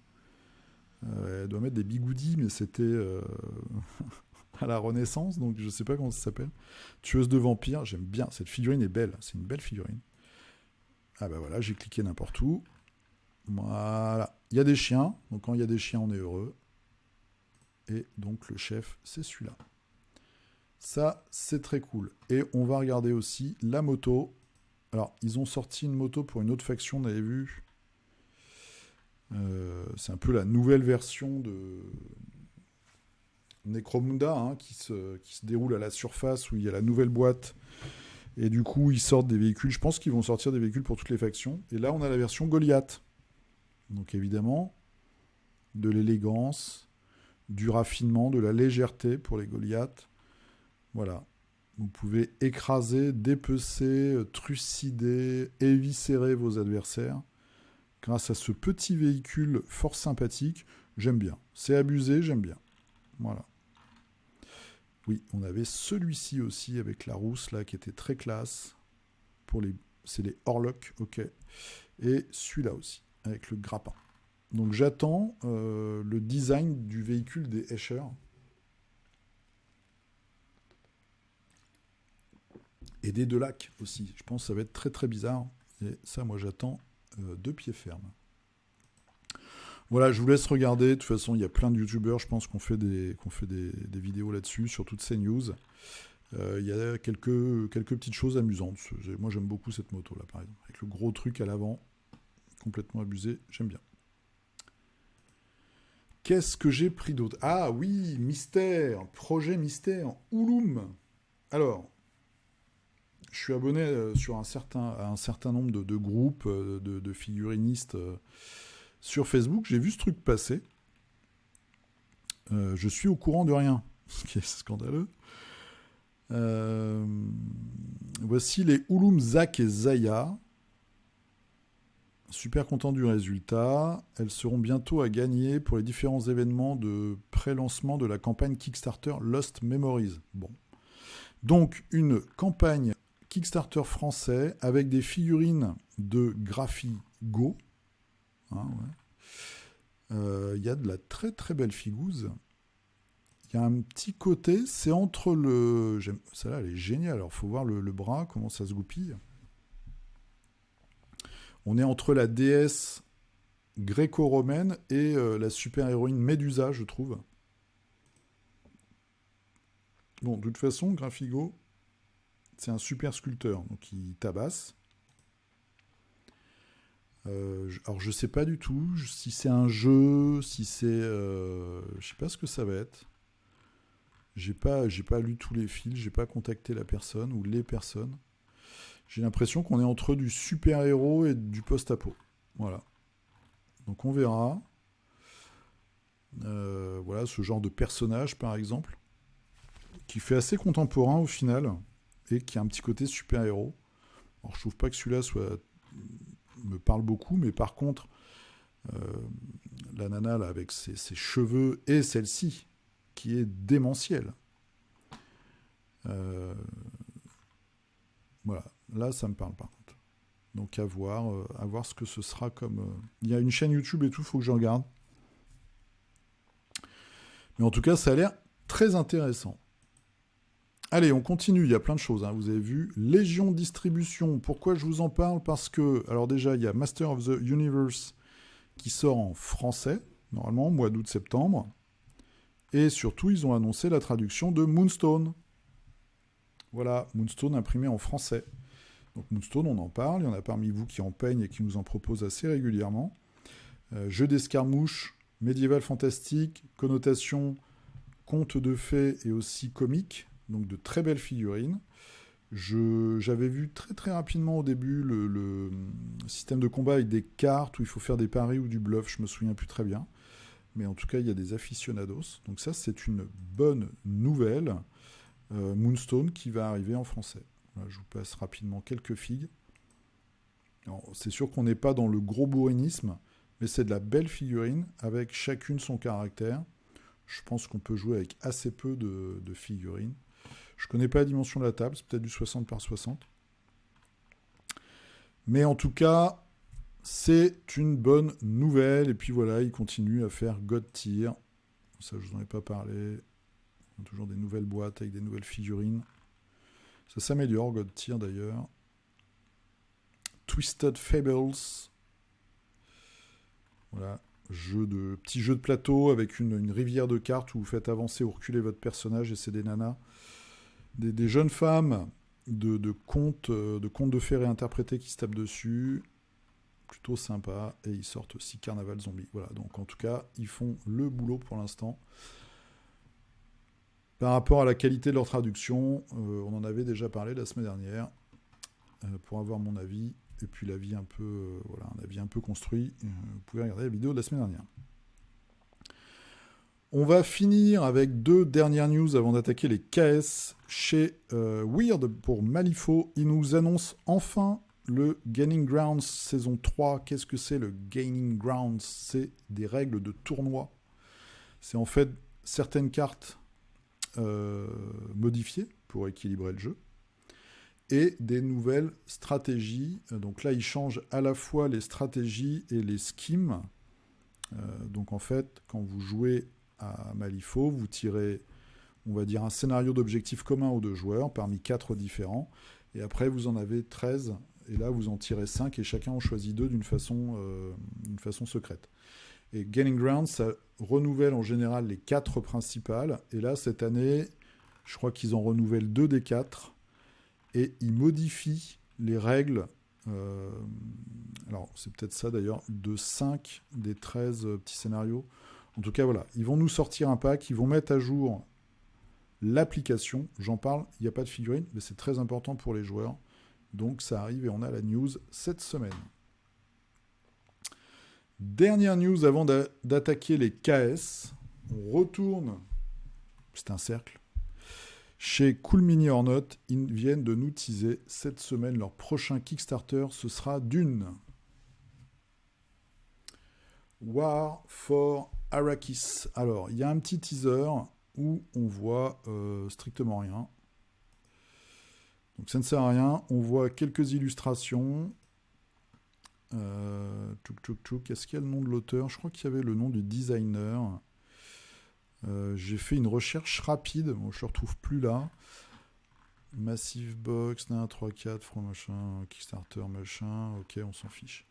A: Elle doit mettre des bigoudis, mais c'était à la Renaissance, donc je sais pas comment ça s'appelle. Tueuse de vampires, j'aime bien. Cette figurine est belle. C'est une belle figurine. Ah bah voilà, j'ai cliqué n'importe où. Voilà. Il y a des chiens. Donc quand il y a des chiens, on est heureux. Et donc le chef, c'est celui-là. Ça, c'est très cool. Et on va regarder aussi la moto. Alors, ils ont sorti une moto pour une autre faction, on avait vu. C'est un peu la nouvelle version de Necromunda, hein, qui se déroule à la surface, où il y a la nouvelle boîte. Et du coup, ils sortent des véhicules. Je pense qu'ils vont sortir des véhicules pour toutes les factions. Et là, on a la version Goliath. Donc évidemment, de l'élégance, du raffinement, de la légèreté pour les Goliaths. Voilà. Vous pouvez écraser, dépecer, trucider, éviscérer vos adversaires grâce à ce petit véhicule fort sympathique. J'aime bien. C'est abusé, j'aime bien. Voilà. Oui, on avait celui-ci aussi avec la rousse là qui était très classe. C'est les Orlok, ok. Et celui-là aussi avec le grappin. Donc j'attends le design du véhicule des Escher. Et des Delac aussi. Je pense que ça va être très très bizarre. Et ça, moi, j'attends de pied ferme. Voilà, je vous laisse regarder. De toute façon, il y a plein de youtubeurs, je pense, qu'on fait des vidéos là-dessus, sur toutes ces news. Il y a quelques petites choses amusantes. Moi, j'aime beaucoup cette moto, là, par exemple. Avec le gros truc à l'avant, complètement abusé. J'aime bien. Qu'est-ce que j'ai pris d'autre? Ah oui, mystère. Projet mystère. Ouloum. Alors... Je suis abonné à un certain nombre de groupes de figurinistes sur Facebook. J'ai vu ce truc passer. Je suis au courant de rien, ce qui est scandaleux. Voici les Ouloum, Zach et Zaya. Super content du résultat. Elles seront bientôt à gagner pour les différents événements de pré-lancement de la campagne Kickstarter Lost Memories. Bon. Donc, une campagne Kickstarter français avec des figurines de Graphigo. Hein, ouais. Y a de la très très belle figouze. Il y a un petit côté, c'est entre le... Celle-là, elle est géniale. Alors, il faut voir le bras, comment ça se goupille. On est entre la déesse gréco-romaine et la super-héroïne Médusa, je trouve. Bon, de toute façon, Graphigo, c'est un super sculpteur, donc il tabasse. Alors je sais pas du tout si c'est un jeu, si c'est... je sais pas ce que ça va être. J'ai pas lu tous les fils, j'ai pas contacté la personne ou les personnes. J'ai l'impression qu'on est entre du super-héros et du post-apo. Voilà. Donc on verra. Voilà, ce genre de personnage, par exemple, qui fait assez contemporain au final, et qui a un petit côté super-héros. Alors je trouve pas que celui-là me parle beaucoup, mais par contre, la nana là, avec ses cheveux, et celle-ci, qui est démentielle. Voilà, là ça me parle par contre. Donc à voir ce que ce sera comme... Il y a une chaîne YouTube et tout, faut que je regarde. Mais en tout cas, ça a l'air très intéressant. Allez, on continue, il y a plein de choses, hein. Vous avez vu, Légion Distribution, pourquoi je vous en parle? Parce que, alors déjà, il y a Master of the Universe qui sort en français, normalement, mois d'août-septembre, et surtout, ils ont annoncé la traduction de Moonstone. Voilà, Moonstone imprimé en français. Donc Moonstone, on en parle, il y en a parmi vous qui en peignent et qui nous en proposent assez régulièrement. Jeu d'escarmouche, médiéval fantastique, connotation conte de fées et aussi comique, donc de très belles figurines. J'avais vu très très rapidement au début le système de combat avec des cartes où il faut faire des paris ou du bluff, je me souviens plus très bien. Mais en tout cas, il y a des aficionados. Donc ça, c'est une bonne nouvelle. Moonstone qui va arriver en français. Voilà, je vous passe rapidement quelques figues. C'est sûr qu'on n'est pas dans le gros bourrinisme, mais c'est de la belle figurine avec chacune son caractère. Je pense qu'on peut jouer avec assez peu de figurines. Je ne connais pas la dimension de la table, c'est peut-être du 60 par 60. Mais en tout cas, c'est une bonne nouvelle. Et puis voilà, il continue à faire God Tier. Ça, je vous en ai pas parlé. Il y a toujours des nouvelles boîtes avec des nouvelles figurines. Ça s'améliore, God Tier d'ailleurs. Twisted Fables. Voilà, petit jeu de plateau avec une rivière de cartes où vous faites avancer ou reculer votre personnage et c'est des nanas. Des jeunes femmes de contes de fées réinterprétés qui se tapent dessus. Plutôt sympa. Et ils sortent aussi Carnaval Zombie. Voilà, donc en tout cas, ils font le boulot pour l'instant. Par rapport à la qualité de leur traduction, on en avait déjà parlé la semaine dernière, pour avoir mon avis, et puis l'avis un peu, un avis un peu construit. Vous pouvez regarder la vidéo de la semaine dernière. On va finir avec 2 dernières news avant d'attaquer les KS chez Weird pour Malifaux. Ils nous annoncent enfin le Gaining Grounds saison 3. Qu'est-ce que c'est le Gaining Grounds? C'est des règles de tournoi. C'est en fait certaines cartes modifiées pour équilibrer le jeu et des nouvelles stratégies. Donc là, ils changent à la fois les stratégies et les schemes. Donc en fait, quand vous jouez à Malifaux, vous tirez, on va dire, un scénario d'objectif commun aux 2 joueurs parmi 4 différents. Et après, vous en avez 13. Et là, vous en tirez 5 et chacun en choisit 2 d'une façon secrète. Et Gaining Ground, ça renouvelle en général les 4 principales. Et là, cette année, je crois qu'ils en renouvellent 2 des 4. Et ils modifient les règles. Alors, c'est peut-être ça d'ailleurs, de 5 des 13 petits scénarios. En tout cas, voilà. Ils vont nous sortir un pack. Ils vont mettre à jour l'application. J'en parle, il n'y a pas de figurine, mais c'est très important pour les joueurs. Donc, ça arrive et on a la news cette semaine. Dernière news avant d'attaquer les KS. On retourne, c'est un cercle, chez Cool Mini or Not. Ils viennent de nous teaser cette semaine leur prochain Kickstarter. Ce sera Dune. War for Arrakis. Alors, il y a un petit teaser où on voit strictement rien. Donc ça ne sert à rien. On voit quelques illustrations. Est-ce qu'il y a le nom de l'auteur? Je crois qu'il y avait le nom du designer. J'ai fait une recherche rapide. Bon, je ne le retrouve plus là. Massive Box, 1, 3, 4, From machin, Kickstarter, machin. Ok, on s'en fiche.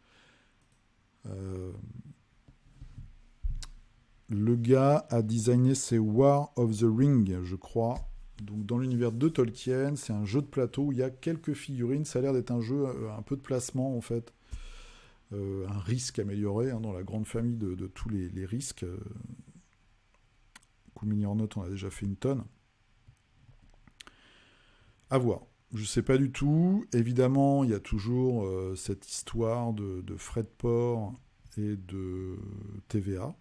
A: Le gars a designé ses War of the Ring, je crois. Donc dans l'univers de Tolkien, c'est un jeu de plateau où il y a quelques figurines. Ça a l'air d'être un jeu un peu de placement en fait. Un risque amélioré dans la grande famille de tous les risques. Cool Mini or Not, on a déjà fait une tonne. À voir. Je ne sais pas du tout. Évidemment, il y a toujours cette histoire de frais de port et de TVA.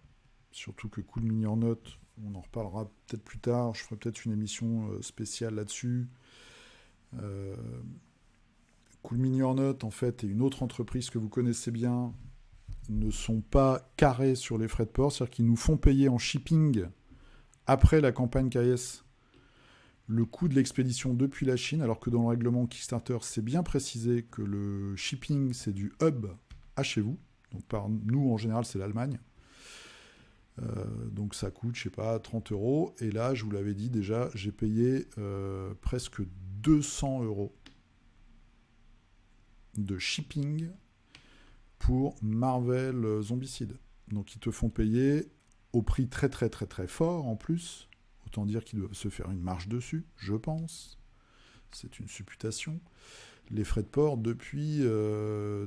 A: Surtout que Cool Mini or Not, on en reparlera peut-être plus tard. Je ferai peut-être une émission spéciale là-dessus. Cool Mini or Not, en fait, et une autre entreprise que vous connaissez bien, ne sont pas carrés sur les frais de port. C'est-à-dire qu'ils nous font payer en shipping après la campagne KS le coût de l'expédition depuis la Chine, alors que dans le règlement Kickstarter, c'est bien précisé que le shipping, c'est du hub à chez vous. Donc par nous, en général, c'est l'Allemagne. Donc ça coûte, je sais pas, 30 €. Et là, je vous l'avais dit déjà, j'ai payé presque 200 € de shipping pour Marvel Zombicide. Donc ils te font payer au prix très très très très fort en plus. Autant dire qu'ils doivent se faire une marge dessus, je pense. c'est une supputation, les frais de port depuis je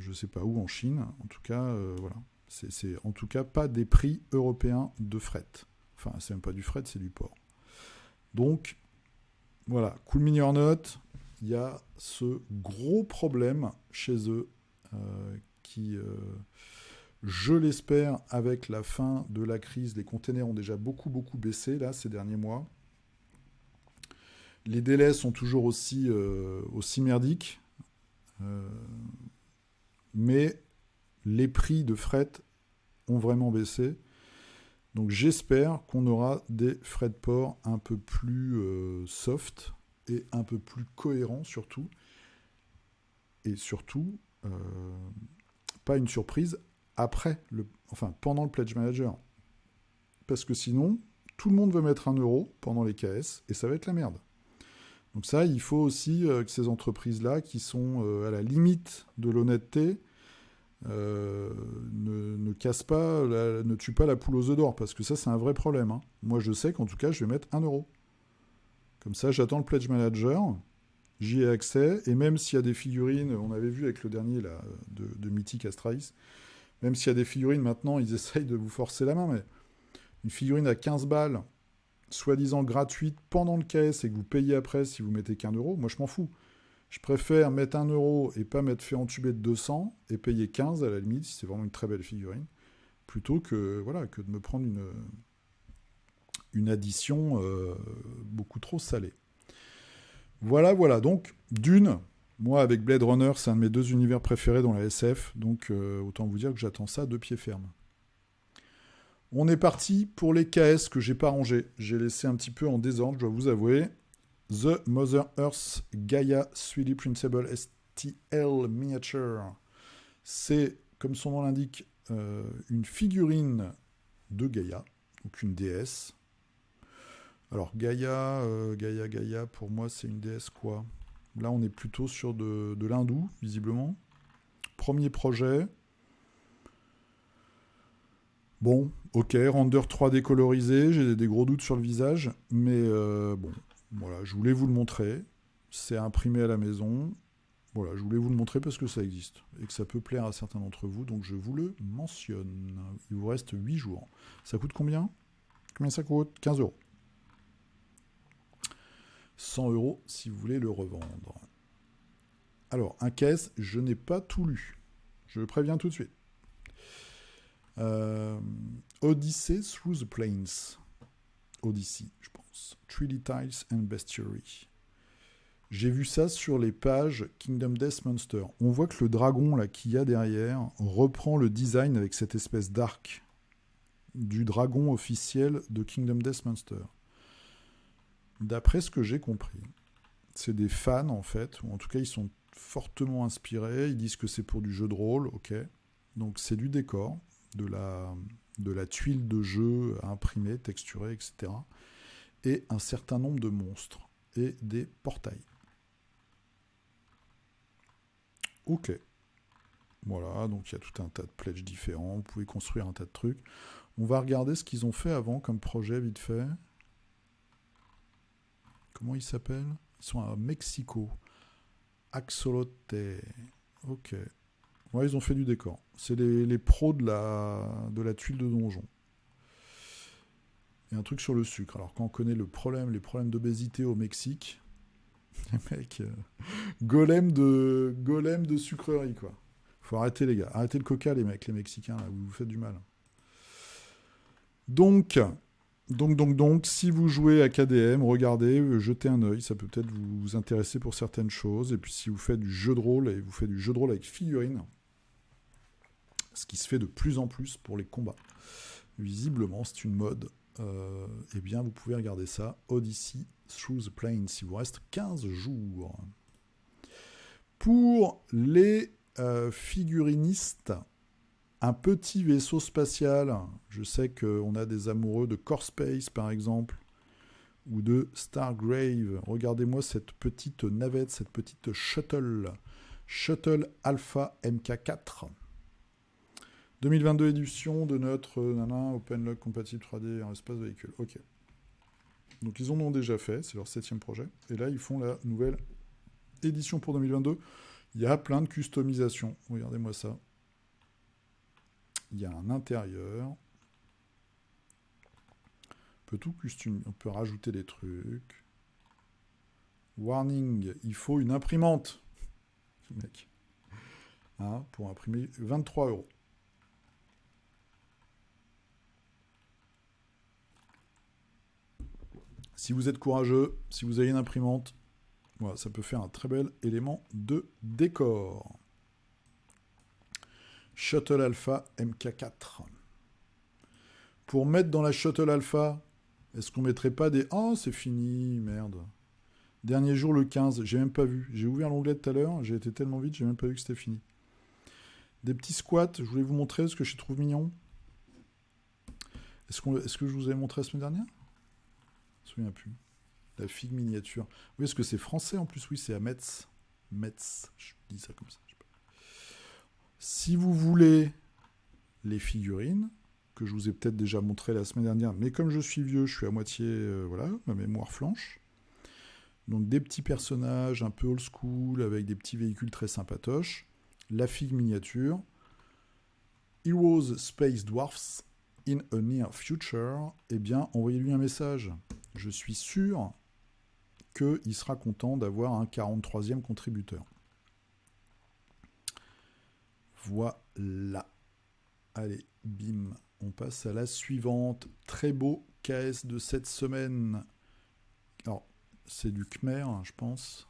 A: ne sais pas où en Chine. En tout cas, voilà. C'est en tout cas pas des prix européens de fret. Enfin, c'est même pas du fret, c'est du port. Donc, voilà, cool mini or not, il y a ce gros problème chez eux qui, je l'espère, avec la fin de la crise, les containers ont déjà beaucoup baissé là ces derniers mois. Les délais sont toujours aussi merdiques, mais les prix de fret ont vraiment baissé. Donc j'espère qu'on aura des frais de port un peu plus soft et un peu plus cohérents surtout. Et surtout, pas une surprise pendant le Pledge Manager. Parce que sinon, tout le monde veut mettre 1 euro pendant les KS et ça va être la merde. Donc ça, il faut aussi que ces entreprises-là, qui sont à la limite de l'honnêteté, ne cassent pas, ne tuent pas la poule aux œufs d'or, parce que ça, c'est un vrai problème. Hein. Moi, je sais qu'en tout cas, je vais mettre 1 euro. Comme ça, j'attends le Pledge Manager, j'y ai accès, et même s'il y a des figurines, on avait vu avec le dernier là, de Mythic Astralis, même s'il y a des figurines maintenant, ils essayent de vous forcer la main, mais une figurine à 15 balles, soi-disant gratuite pendant le KS et que vous payez après si vous mettez qu'1 euro, moi je m'en fous. Je préfère mettre 1 euro et pas m'être fait entuber de 200 et payer 15 à la limite si c'est vraiment une très belle figurine, plutôt que, voilà, que de me prendre une addition beaucoup trop salée. Voilà, donc Dune, moi avec Blade Runner, c'est un de mes 2 univers préférés dans la SF, donc autant vous dire que j'attends ça de pied ferme. On est parti pour les KS que j'ai pas rangés. J'ai laissé un petit peu en désordre, je dois vous avouer. The Mother Earth Gaia 3D Printable STL Miniature. C'est, comme son nom l'indique, une figurine de Gaia, donc une déesse. Alors Gaia, pour moi c'est une déesse quoi ? Là on est plutôt sur de l'hindou, visiblement. Premier projet. Bon, ok, render 3D colorisé, j'ai des gros doutes sur le visage, mais bon, voilà, je voulais vous le montrer. C'est imprimé à la maison. Voilà, je voulais vous le montrer parce que ça existe et que ça peut plaire à certains d'entre vous, donc je vous le mentionne. Il vous reste 8 jours. Ça coûte combien ? Combien ça coûte ? 15 euros. 100 euros si vous voulez le revendre. Alors, un caisse, je n'ai pas tout lu. Je le préviens tout de suite. Odyssey Through the Plains. Odyssey, je pense. Treaty Tiles and Bestiary. J'ai vu ça sur les pages Kingdom Death Monster. On voit que le dragon là qu'il y a derrière reprend le design avec cette espèce d'arc du dragon officiel de Kingdom Death Monster. D'après ce que j'ai compris, c'est des fans en fait, ou en tout cas ils sont fortement inspirés. Ils disent que c'est pour du jeu de rôle, ok. Donc c'est du décor, de la tuile de jeu à imprimer, texturée, etc. Et un certain nombre de monstres et des portails. Ok. Voilà, donc il y a tout un tas de pledges différents. Vous pouvez construire un tas de trucs. On va regarder ce qu'ils ont fait avant comme projet, vite fait. Comment ils s'appellent ? Ils sont à Mexico. Axolote. Ok. Ouais, ils ont fait du décor. C'est les pros de la tuile de donjon. Et un truc sur le sucre. Alors, quand on connaît les problèmes d'obésité au Mexique, les mecs, golem de sucrerie, quoi. Faut arrêter, les gars. Arrêtez le coca, les mecs, les Mexicains, là, vous faites du mal. Donc, si vous jouez à KDM, regardez, jetez un œil, ça peut peut-être vous intéresser pour certaines choses. Et puis, si vous faites du jeu de rôle, et vous faites du jeu de rôle avec figurines, ce qui se fait de plus en plus pour les combats. Visiblement, c'est une mode. Eh bien, vous pouvez regarder ça. Odyssey Through the Plains. Il vous reste 15 jours. Pour les figurinistes, un petit vaisseau spatial. Je sais qu'on a des amoureux de Core Space, par exemple, ou de Stargrave. Regardez-moi cette petite navette, cette petite shuttle. Shuttle Alpha MK4. 2022 édition de notre Openlock compatible 3D en espace véhicule. Ok. Donc ils en ont déjà fait, c'est leur 7e projet. Et là, ils font la nouvelle édition pour 2022. Il y a plein de customisations. Regardez-moi ça. Il y a un intérieur. On peut tout customiser. On peut rajouter des trucs. Warning, il faut une imprimante. Mec. Hein, pour imprimer 23 €. Si vous êtes courageux, si vous avez une imprimante, voilà, ça peut faire un très bel élément de décor. Shuttle Alpha MK4. Pour mettre dans la Shuttle Alpha, est-ce qu'on mettrait pas des... Oh, c'est fini, merde. Dernier jour, le 15, j'ai même pas vu. J'ai ouvert l'onglet tout à l'heure, j'ai été tellement vite, j'ai même pas vu que c'était fini. Des petits squats, je voulais vous montrer ce que je trouve mignon. Est-ce que je vous avais montré la semaine dernière? Je me souviens plus. La figue miniature. Oui, est-ce que c'est français en plus? Oui, c'est à Metz. Metz, je dis ça comme ça. Si vous voulez les figurines, que je vous ai peut-être déjà montré la semaine dernière, mais comme je suis vieux, je suis à moitié, voilà, ma mémoire flanche. Donc des petits personnages un peu old school, avec des petits véhicules très sympatoches. La figue miniature. Heroes Space Dwarfs in a Near Future. Eh bien, envoyez-lui un message. Je suis sûr qu'il sera content d'avoir un 43e contributeur. Voilà. Allez, bim. On passe à la suivante. Très beau KS de cette semaine. Alors, c'est du Khmer, hein, je pense.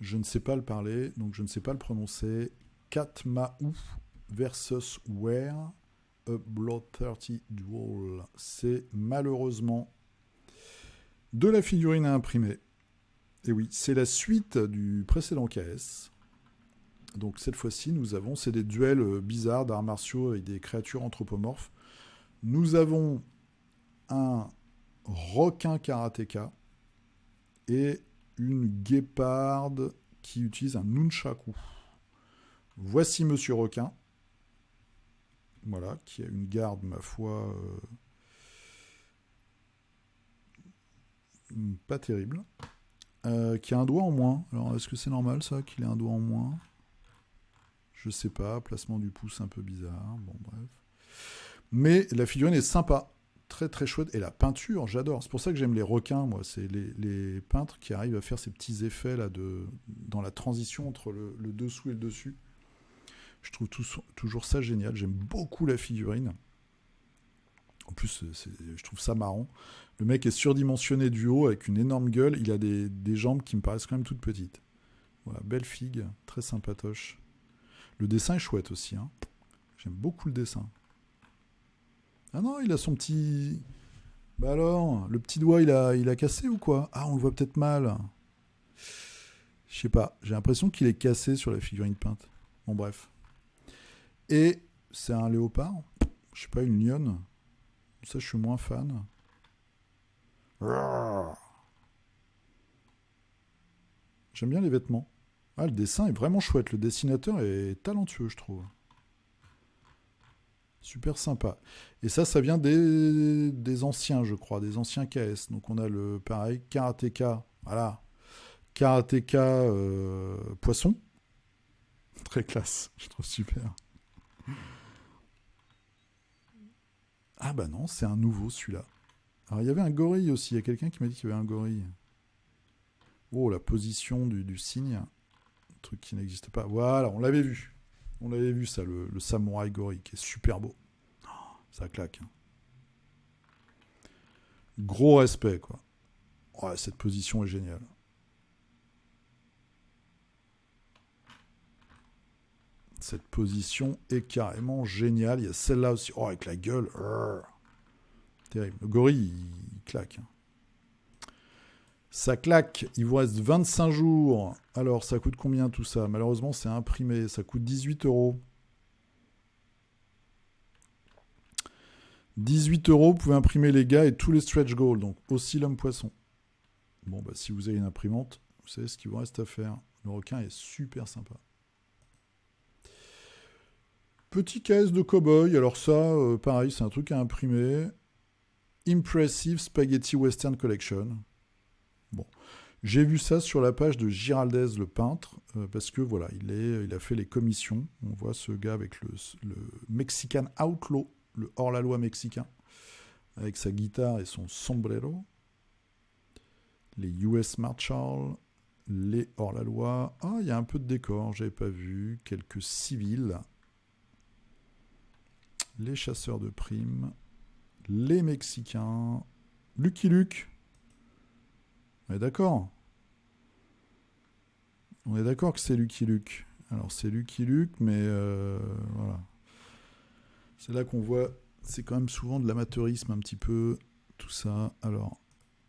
A: Je ne sais pas le parler, donc je ne sais pas le prononcer. Katmaou versus Where a Bloodthirsty Duel. C'est malheureusement de la figurine à imprimer. Et oui, c'est la suite du précédent KS. Donc cette fois-ci, nous avons, c'est des duels bizarres d'arts martiaux avec des créatures anthropomorphes. Nous avons un requin karatéka et une guéparde qui utilise un nunchaku. Voici Monsieur Requin. Voilà, qui a une garde, ma foi, pas terrible. Qui a un doigt en moins. Alors, est-ce que c'est normal, ça, qu'il ait un doigt en moins? Je sais pas. Placement du pouce un peu bizarre. Bon, bref. Mais la figurine est sympa. Très, très chouette. Et la peinture, j'adore. C'est pour ça que j'aime les requins, moi. C'est les peintres qui arrivent à faire ces petits effets là dans la transition entre le dessous et le dessus. Je trouve toujours ça génial. J'aime beaucoup la figurine. En plus, je trouve ça marrant. Le mec est surdimensionné du haut avec une énorme gueule. Il a des jambes qui me paraissent quand même toutes petites. Voilà, belle figue, très sympatoche. Le dessin est chouette aussi. Hein. J'aime beaucoup le dessin. Ah non, il a son petit... Bah alors, le petit doigt, il a cassé ou quoi? Ah, on le voit peut-être mal. Je sais pas. J'ai l'impression qu'il est cassé sur la figurine peinte. Bon, bref. Et c'est un léopard. Je sais pas, une lionne. Ça, je suis moins fan. J'aime bien les vêtements. Ah, le dessin est vraiment chouette. Le dessinateur est talentueux, je trouve. Super sympa. Et ça vient des anciens, je crois, des anciens KS. Donc on a le, pareil, karatéka. Voilà. Karatéka poisson. Très classe. Je trouve super. Ah bah non, c'est un nouveau celui-là. Alors il y avait un gorille aussi. Il y a quelqu'un qui m'a dit qu'il y avait un gorille. Oh, la position du cygne. Un truc qui n'existe pas. Voilà, on l'avait vu. On l'avait vu ça, le samouraï gorille, qui est super beau. Oh, ça claque. Hein. Gros respect, quoi. Ouais, cette position est géniale. Cette position est carrément géniale. Il y a celle-là aussi. Oh, avec la gueule. Terrible. Le gorille, il claque. Ça claque. Il vous reste 25 jours. Alors, ça coûte combien tout ça? Malheureusement, c'est imprimé. Ça coûte 18 €. 18 €, vous pouvez imprimer les gars et tous les stretch goals. Donc, aussi l'homme poisson. Bon, bah, si vous avez une imprimante, vous savez ce qu'il vous reste à faire. Le requin est super sympa. Petit caisse de cow-boy. Alors ça, pareil, c'est un truc à imprimer. Impressive Spaghetti Western Collection. Bon. J'ai vu ça sur la page de Giraldez, le peintre, parce que voilà, il a fait les commissions. On voit ce gars avec le Mexican Outlaw, le hors-la-loi mexicain, avec sa guitare et son sombrero. Les US Marshall, les hors-la-loi. Ah, il y a un peu de décor, j'avais pas vu. Quelques civils. Les chasseurs de primes. Les Mexicains. Lucky Luke. On est d'accord. On est d'accord que c'est Lucky Luke. Alors c'est Lucky Luke, mais voilà. C'est là qu'on voit, c'est quand même souvent de l'amateurisme un petit peu, tout ça. Alors,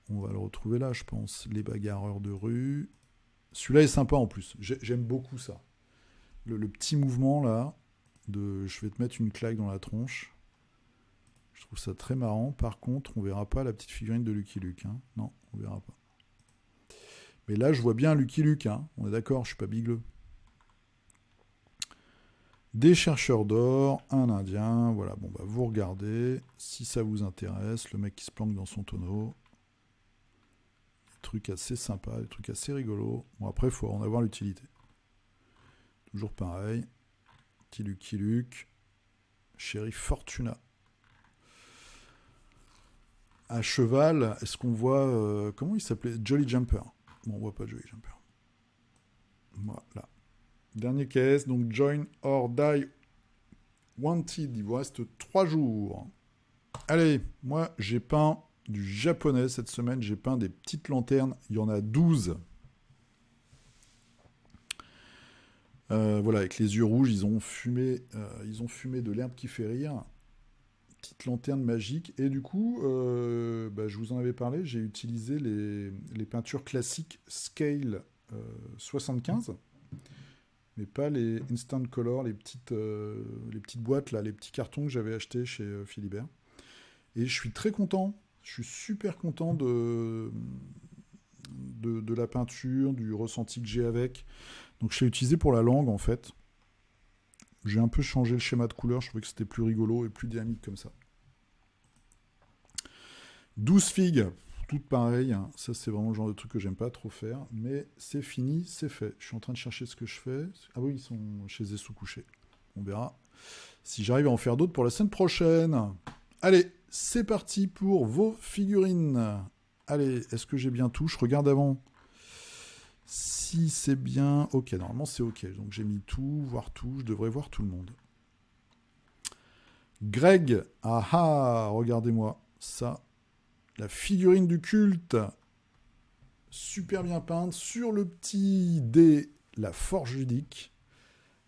A: on va le retrouver là, je pense. Les bagarreurs de rue. Celui-là est sympa en plus. J'aime beaucoup ça. Le petit mouvement là, de je vais te mettre une claque dans la tronche. Je trouve ça très marrant. Par contre, on verra pas la petite figurine de Lucky Luke. Hein. Non, on verra pas. Mais là, je vois bien Lucky Luke. Hein. On est d'accord, je suis pas bigleux. Des chercheurs d'or, un indien. Voilà, bon, bah, vous regardez. Si ça vous intéresse, le mec qui se planque dans son tonneau. Des trucs assez sympas, des trucs assez rigolos. Bon, après, il faut en avoir l'utilité. Toujours pareil. Petit Lucky Luke. Sheriff Fortuna. À cheval, est-ce qu'on voit... comment il s'appelait? Jolly Jumper. Bon, on voit pas Jolly Jumper. Voilà. Dernier caisse, donc Join or Die Wanted. Il vous reste 3 jours. Allez, moi j'ai peint du japonais cette semaine. J'ai peint des petites lanternes. Il y en a 12. Voilà, avec les yeux rouges, ils ont fumé de l'herbe qui fait rire. Petite lanterne magique. Et du coup, je vous en avais parlé, j'ai utilisé les peintures classiques Scale 75, mais pas les Instant Color, les petites boîtes, là, les petits cartons que j'avais achetés chez Philibert. Et je suis très content, je suis super content de la peinture, du ressenti que j'ai avec. Donc je l'ai utilisé pour la langue en fait. J'ai un peu changé le schéma de couleur, je trouvais que c'était plus rigolo et plus dynamique comme ça. 12 figues, toutes pareilles. Hein. Ça, c'est vraiment le genre de truc que j'aime pas trop faire. Mais c'est fini, c'est fait. Je suis en train de chercher ce que je fais. Ah oui, ils sont chez Zessou couchés. On verra si j'arrive à en faire d'autres pour la semaine prochaine. Allez, c'est parti pour vos figurines. Allez, est-ce que j'ai bien tout? Je regarde avant. Si c'est bien... Ok, normalement c'est ok. Donc j'ai mis tout, voir tout. Je devrais voir tout le monde. Greg. Ah, regardez-moi ça. La figurine du culte. Super bien peinte. Sur le petit dé, la forge ludique.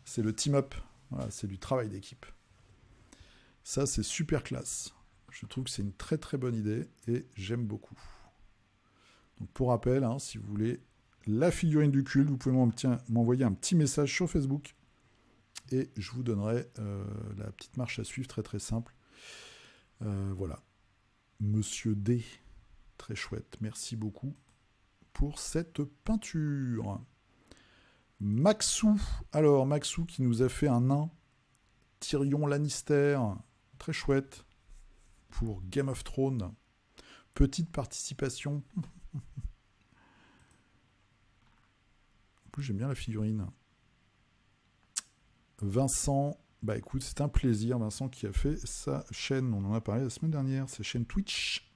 A: C'est le team-up. Voilà, c'est du travail d'équipe. Ça, c'est super classe. Je trouve que c'est une très très bonne idée et j'aime beaucoup. Donc pour rappel, hein, si vous voulez la figurine du culte, vous pouvez m'envoyer un petit message sur Facebook et je vous donnerai la petite marche à suivre, très très simple. Voilà. Monsieur D, très chouette. Merci beaucoup pour cette peinture. Maxou. Alors, Maxou qui nous a fait un nain. Tyrion Lannister. Très chouette. Pour Game of Thrones. Petite participation. En plus, j'aime bien la figurine. Vincent. Bah écoute, c'est un plaisir. Vincent qui a fait sa chaîne. On en a parlé la semaine dernière. Sa chaîne Twitch.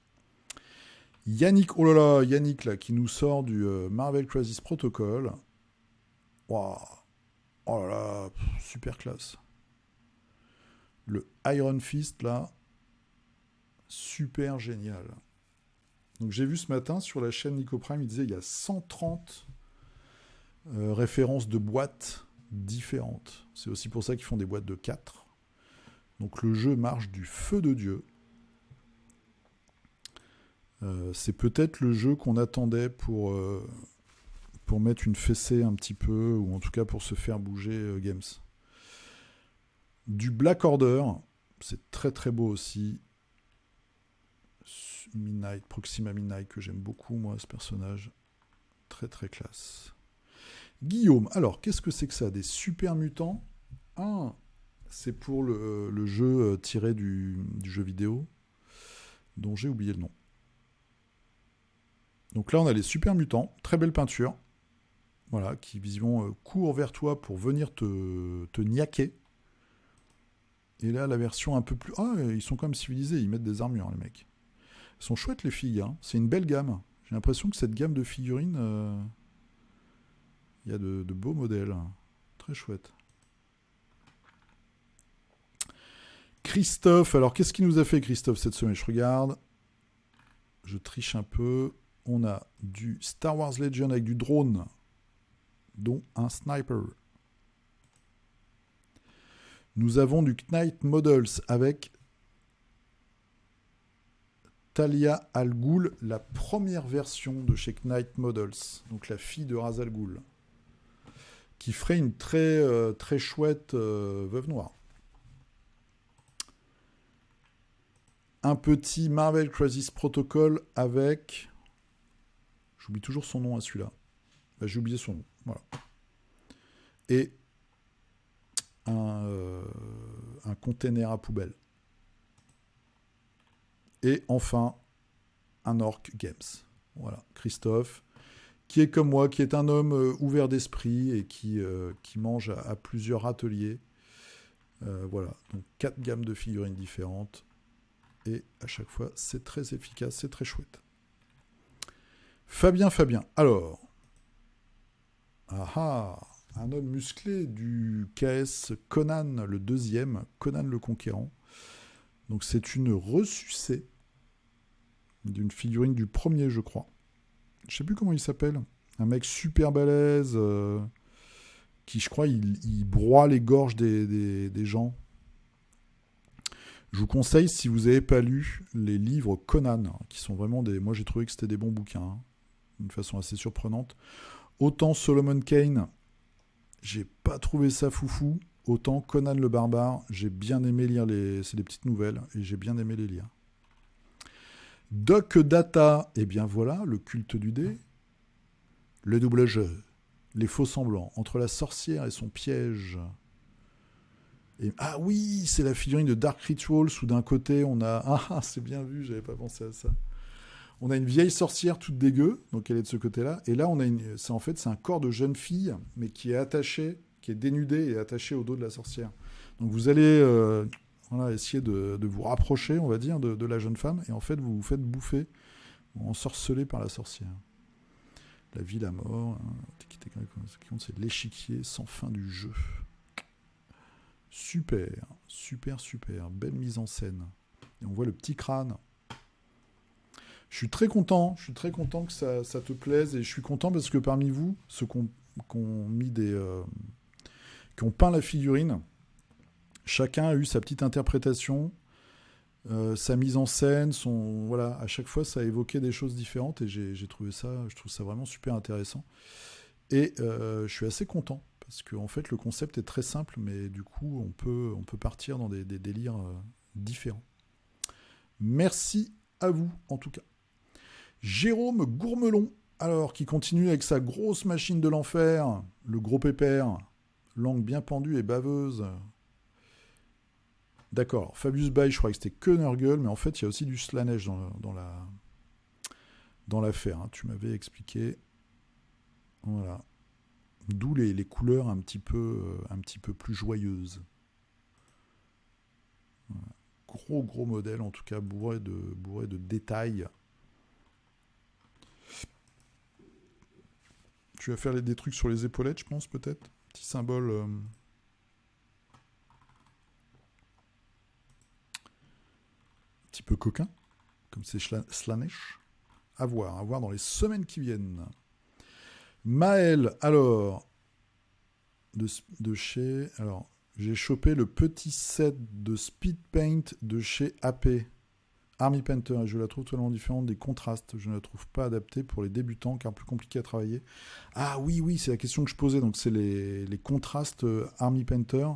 A: Yannick. Oh là là, Yannick là, qui nous sort du Marvel Crisis Protocol. Waouh. Oh là là, super classe. Le Iron Fist là. Super génial. Donc j'ai vu ce matin sur la chaîne Nico Prime, il disait il y a 130 références de boîtes différentes. C'est aussi pour ça qu'ils font des boîtes de 4. Donc le jeu marche du feu de Dieu. C'est peut-être le jeu qu'on attendait pour mettre une fessée un petit peu, ou en tout cas pour se faire bouger Games. Du Black Order, c'est très très beau aussi. Midnight, Proxima Midnight, que j'aime beaucoup, moi, ce personnage. Très, très classe. Guillaume, alors, qu'est-ce que c'est que ça? Des super mutants? Ah, c'est pour le jeu tiré du jeu vidéo. dont j'ai oublié le nom. Donc là, on a les super mutants, très belle peinture, voilà, qui visiblement courent vers toi pour venir te niaquer. Et là, la version un peu plus... Ah, ils sont quand même civilisés, ils mettent des armures, les mecs. Ils sont chouettes, les filles, hein. C'est une belle gamme. J'ai l'impression que cette gamme de figurines, il y a de beaux modèles. Très chouette. Christophe, alors qu'est-ce qu'il nous a fait, Christophe, cette semaine? Je regarde. Je triche un peu. On a du Star Wars Legion avec du drone, dont un sniper. Nous avons du Knight Models avec Talia Al Ghul, la première version de chez Knight Models, donc la fille de Ra's al Ghul, qui ferait une très chouette veuve noire. Un petit Marvel Crisis Protocol avec... J'oublie toujours son nom à celui-là. Bah, j'ai oublié son nom. Voilà. Et un container à poubelle. Et enfin, un Orc Games. Voilà, Christophe, qui est comme moi, qui est un homme ouvert d'esprit et qui mange à plusieurs ateliers. Voilà, donc 4 gammes de figurines différentes. Et à chaque fois, c'est très efficace, c'est très chouette. Fabien. Alors, un homme musclé du KS Conan le deuxième, Conan le Conquérant. Donc c'est une ressucée d'une figurine du premier, je crois. Je sais plus comment il s'appelle. Un mec super balèze qui, je crois, il broie les gorges des gens. Je vous conseille, si vous n'avez pas lu les livres Conan, qui sont vraiment des... Moi, j'ai trouvé que c'était des bons bouquins, d'une façon assez surprenante. Autant Solomon Kane, j'ai pas trouvé ça foufou. Autant Conan le Barbare, j'ai bien aimé lire c'est des petites nouvelles, et j'ai bien aimé les lire. Doc Data, eh bien voilà, le culte du dé. Le double jeu. Les faux semblants. Entre la sorcière et son piège. Ah oui, c'est la figurine de Dark Rituals où d'un côté on a... Ah, c'est bien vu, j'avais pas pensé à ça. On a une vieille sorcière toute dégueu, donc elle est de ce côté-là. Et là, c'est un corps de jeune fille, mais qui est attaché, qui est dénudé et attaché au dos de la sorcière. Donc vous allez essayer de vous rapprocher, on va dire, de la jeune femme, et en fait, vous vous faites bouffer ou ensorceler par la sorcière. La vie, la mort, ce qui compte, c'est l'échiquier sans fin du jeu. Super, belle mise en scène. Et on voit le petit crâne. Je suis très content que ça te plaise, et je suis content parce que parmi vous, ceux qui ont peint la figurine, chacun a eu sa petite interprétation, sa mise en scène, à chaque fois ça a évoqué des choses différentes, et je trouve ça vraiment super intéressant. Et je suis assez content parce que en fait le concept est très simple, mais du coup on peut partir dans des délires différents. Merci à vous en tout cas. Jérôme Gourmelon, alors, qui continue avec sa grosse machine de l'enfer, le gros pépère, langue bien pendue et baveuse. D'accord, Fabius Bay, je crois que c'était que Nurgle, mais en fait, il y a aussi du Slanesh dans l'affaire, hein, tu m'avais expliqué. Voilà. D'où les couleurs un petit peu plus joyeuses. Voilà. Gros modèle, en tout cas, bourré de détails. Tu vas faire des trucs sur les épaulettes, je pense, peut-être. Petit symbole. Un petit peu coquin, comme c'est Slanesh. À voir dans les semaines qui viennent. Maël, alors, de chez... Alors, j'ai chopé le petit set de Speed Paint de chez AP. Army Painter, et je la trouve totalement différente des contrastes. Je ne la trouve pas adaptée pour les débutants, car plus compliquée à travailler. Ah oui, c'est la question que je posais. Donc, c'est les contrastes Army Painter.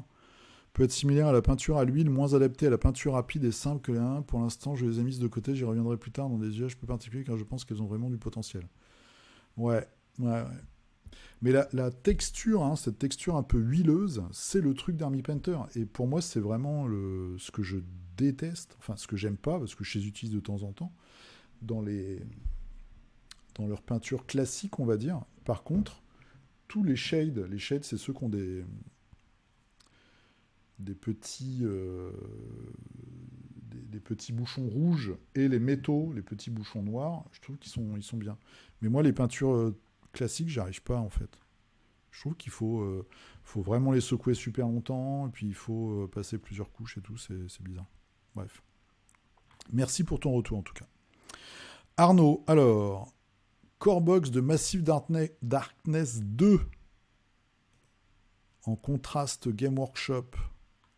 A: Peut être similaire à la peinture à l'huile, moins adaptée à la peinture rapide et simple que les 1. Pour l'instant, je les ai mises de côté. J'y reviendrai plus tard dans des usages plus particuliers, car je pense qu'elles ont vraiment du potentiel. Ouais. Mais la texture, hein, cette texture un peu huileuse, c'est le truc d'Army Painter. Et pour moi, c'est vraiment ce que je déteste, enfin ce que j'aime pas, parce que je les utilise de temps en temps, dans leur peinture classique, on va dire. Par contre, tous les shades, c'est ceux qui ont des petits, des petits bouchons rouges, et les métaux, les petits bouchons noirs, je trouve ils sont bien. Mais moi, les peintures classiques, j'arrive pas, en fait. Je trouve qu'il faut vraiment les secouer super longtemps, et puis il faut passer plusieurs couches et tout, c'est bizarre. Bref. Merci pour ton retour, en tout cas. Arnaud, alors, Corebox de Massive Darkness 2, en contraste Game Workshop,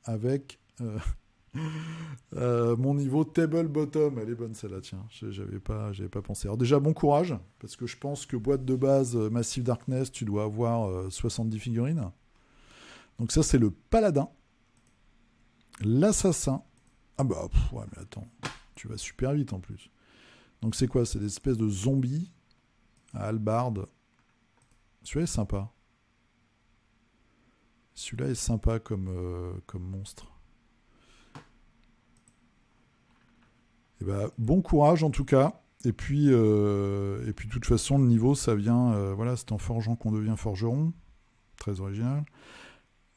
A: avec mon niveau Table Bottom. Elle est bonne celle-là, tiens, j'avais pas pensé. Alors déjà, bon courage, parce que je pense que boîte de base Massive Darkness, tu dois avoir 70 figurines. Donc ça, c'est le Paladin, l'Assassin. Ah bah, ouais, mais attends, tu vas super vite en plus. Donc c'est quoi? C'est des espèces de zombies à hallebarde. Celui-là est sympa. Celui-là est sympa comme monstre. Et bah, bon courage en tout cas. Et puis de toute façon, le niveau, ça vient... voilà, c'est en forgeant qu'on devient forgeron. Très original.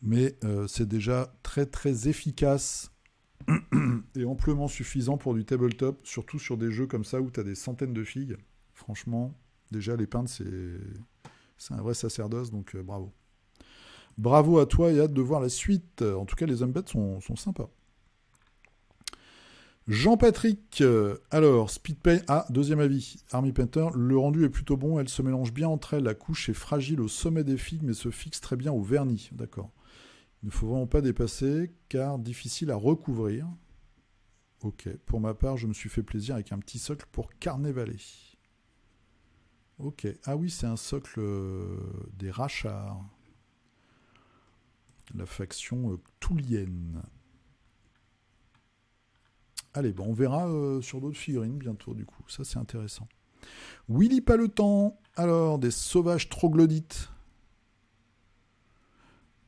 A: Mais c'est déjà très très efficace et amplement suffisant pour du tabletop, surtout sur des jeux comme ça où tu as des centaines de figues. Franchement, déjà les peindre, c'est un vrai sacerdoce, donc bravo. Bravo à toi et hâte de voir la suite. En tout cas, les embeds sont sympas. Jean-Patrick, alors, Speed Paint, deuxième avis, Army Painter, le rendu est plutôt bon, elle se mélange bien entre elles, la couche est fragile au sommet des figues, mais se fixe très bien au vernis, d'accord. Il ne faut vraiment pas dépasser, car difficile à recouvrir. Ok, pour ma part, je me suis fait plaisir avec un petit socle pour Carnavalet. Ok, ah oui, c'est un socle des Rachards. La faction toulienne. Allez, bon, on verra sur d'autres figurines bientôt, du coup. Ça, c'est intéressant. Willy Paletan. Alors, des sauvages troglodytes.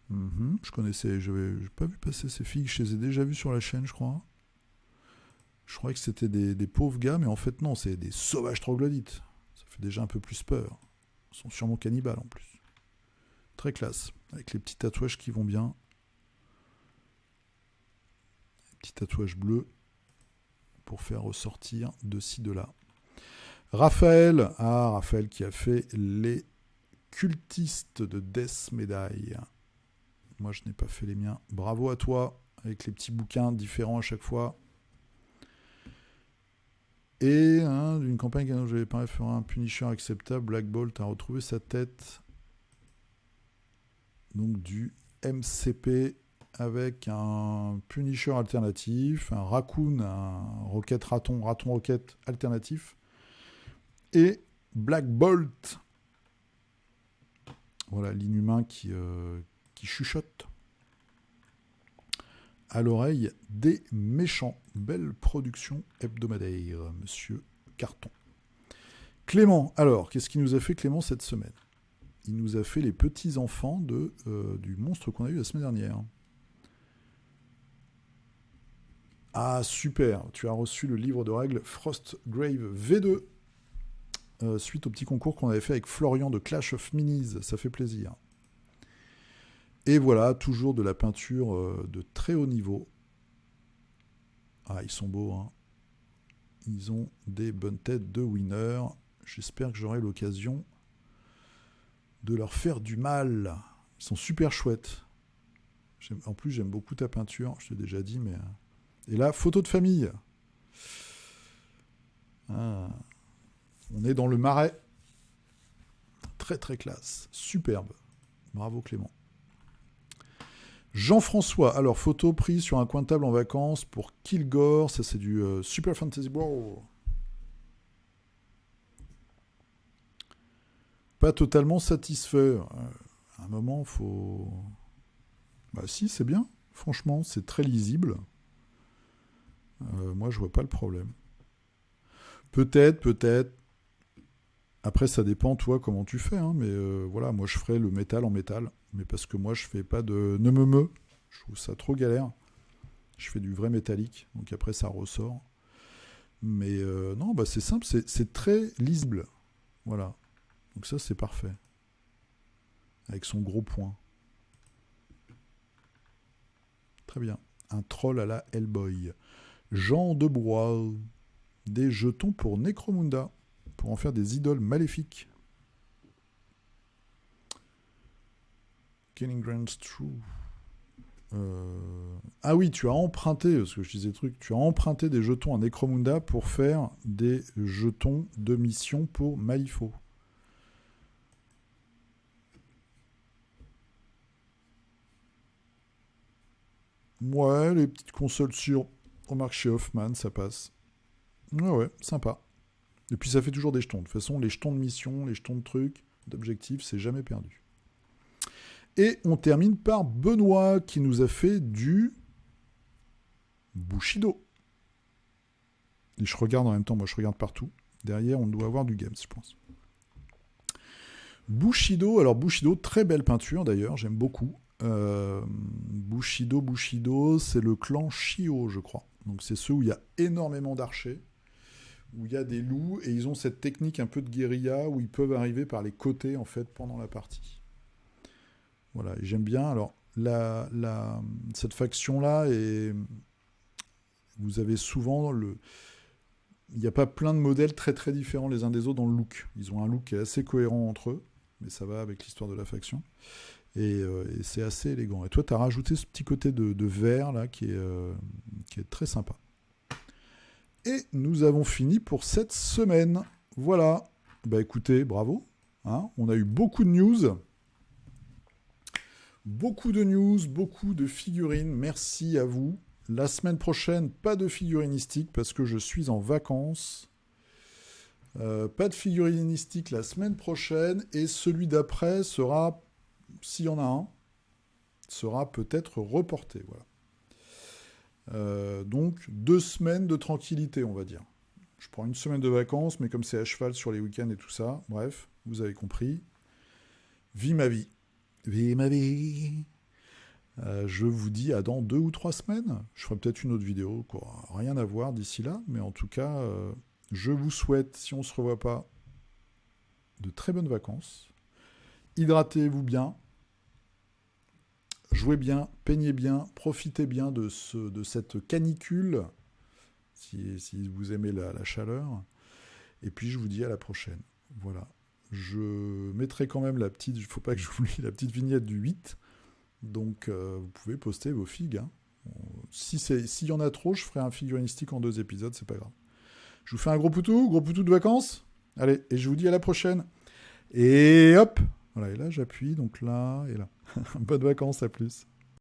A: Je connaissais, je n'ai pas vu passer ces filles. Je les ai déjà vues sur la chaîne, je crois. Je croyais que c'était des pauvres gars, mais en fait, non, c'est des sauvages troglodytes. Ça fait déjà un peu plus peur. Ils sont sûrement cannibales, en plus. Très classe. Avec les petits tatouages qui vont bien. Les petits tatouages bleus. Pour faire ressortir de ci, de là. Raphaël. Raphaël qui a fait les cultistes de Death Medaille. Moi, je n'ai pas fait les miens. Bravo à toi, avec les petits bouquins différents à chaque fois. Et d'une campagne dont je n'avais pas référé un Punisher acceptable, Black Bolt a retrouvé sa tête. Donc du MCP avec un Punisher alternatif, un Raccoon, un Rocket Raton Rocket alternatif, et Black Bolt. Voilà, l'inhumain qui chuchote à l'oreille des méchants. Belle production hebdomadaire, monsieur Carton. Clément, alors, qu'est-ce qu'il nous a fait Clément cette semaine? Il nous a fait les petits-enfants du monstre qu'on a eu la semaine dernière. Ah, super, tu as reçu le livre de règles Frostgrave V2, suite au petit concours qu'on avait fait avec Florian de Clash of Minis, ça fait plaisir. Et voilà, toujours de la peinture de très haut niveau. Ah, ils sont beaux, hein. Ils ont des bonnes têtes de winner. J'espère que j'aurai l'occasion de leur faire du mal. Ils sont super chouettes. En plus, j'aime beaucoup ta peinture, je t'ai déjà dit, mais... Et là, photo de famille. On est dans le marais. Très très classe. Superbe. Bravo Clément. Jean-François, alors photo prise sur un coin de table en vacances pour Kilgore, ça c'est du Super Fantasy Brawl. Pas totalement satisfait. À un moment, faut... Bah si, c'est bien. Franchement, c'est très lisible. Moi, je vois pas le problème. Peut-être. Après, ça dépend, toi, comment tu fais. Hein, mais voilà, moi, je ferais le métal en métal. Mais parce que moi, je fais pas de neumeme. Je trouve ça trop galère. Je fais du vrai métallique, donc après ça ressort. Mais non, bah c'est simple, c'est très lisible. Voilà. Donc ça, c'est parfait. Avec son gros point. Très bien. Un troll à la Hellboy. Jean de Bois. Des jetons pour Necromunda. Pour en faire des idoles maléfiques. Killing Grants True. Ah oui, tu as emprunté, parce que je disais truc, tu as emprunté des jetons à Necromunda pour faire des jetons de mission pour Malifaux. Ouais, les petites consoles sur remarque chez Hoffman, ça passe. Ouais, sympa. Et puis ça fait toujours des jetons. De toute façon, les jetons de mission, les jetons de trucs, d'objectifs, c'est jamais perdu. Et on termine par Benoît qui nous a fait du Bushido. Et je regarde en même temps, moi je regarde partout. Derrière, on doit avoir du Games, je pense. Bushido, alors Bushido, très belle peinture d'ailleurs, j'aime beaucoup. Bushido, c'est le clan Shio, je crois. Donc c'est ceux où il y a énormément d'archers, où il y a des loups, et ils ont cette technique un peu de guérilla, où ils peuvent arriver par les côtés, en fait, pendant la partie. Voilà, et j'aime bien. Alors, cette faction-là, vous avez souvent il n'y a pas plein de modèles très très différents les uns des autres dans le look. Ils ont un look qui est assez cohérent entre eux, mais ça va avec l'histoire de la faction. Et c'est assez élégant. Et toi, tu as rajouté ce petit côté de vert là qui est très sympa. Et nous avons fini pour cette semaine. Voilà. Bah écoutez, bravo. Hein, on a eu beaucoup de news. Beaucoup de figurines. Merci à vous. La semaine prochaine, pas de figurinistique parce que je suis en vacances. Pas de figurinistique la semaine prochaine. Et celui d'après sera, s'il y en a un, sera peut-être reporté. Voilà. Donc 2 semaines de tranquillité, on va dire. Je prends une semaine de vacances, mais comme c'est à cheval sur les week-ends et tout ça, bref, vous avez compris. Vie ma vie. Vie ma vie. Je vous dis à dans 2 ou 3 semaines. Je ferai peut-être une autre vidéo, quoi. Rien à voir d'ici là, mais en tout cas, je vous souhaite, si on ne se revoit pas, de très bonnes vacances. Hydratez-vous bien. Jouez bien, peignez bien, profitez bien de cette canicule, si vous aimez la chaleur. Et puis je vous dis à la prochaine. Voilà. Je mettrai quand même il ne faut pas que j'oublie la petite vignette du 8. Donc vous pouvez poster vos figues. Hein. S'il y en a trop, je ferai un figurinistique en 2 épisodes, c'est pas grave. Je vous fais un gros poutou de vacances. Allez, et je vous dis à la prochaine. Et hop! Voilà, et là j'appuie, donc là et là. Bonnes vacances, à plus.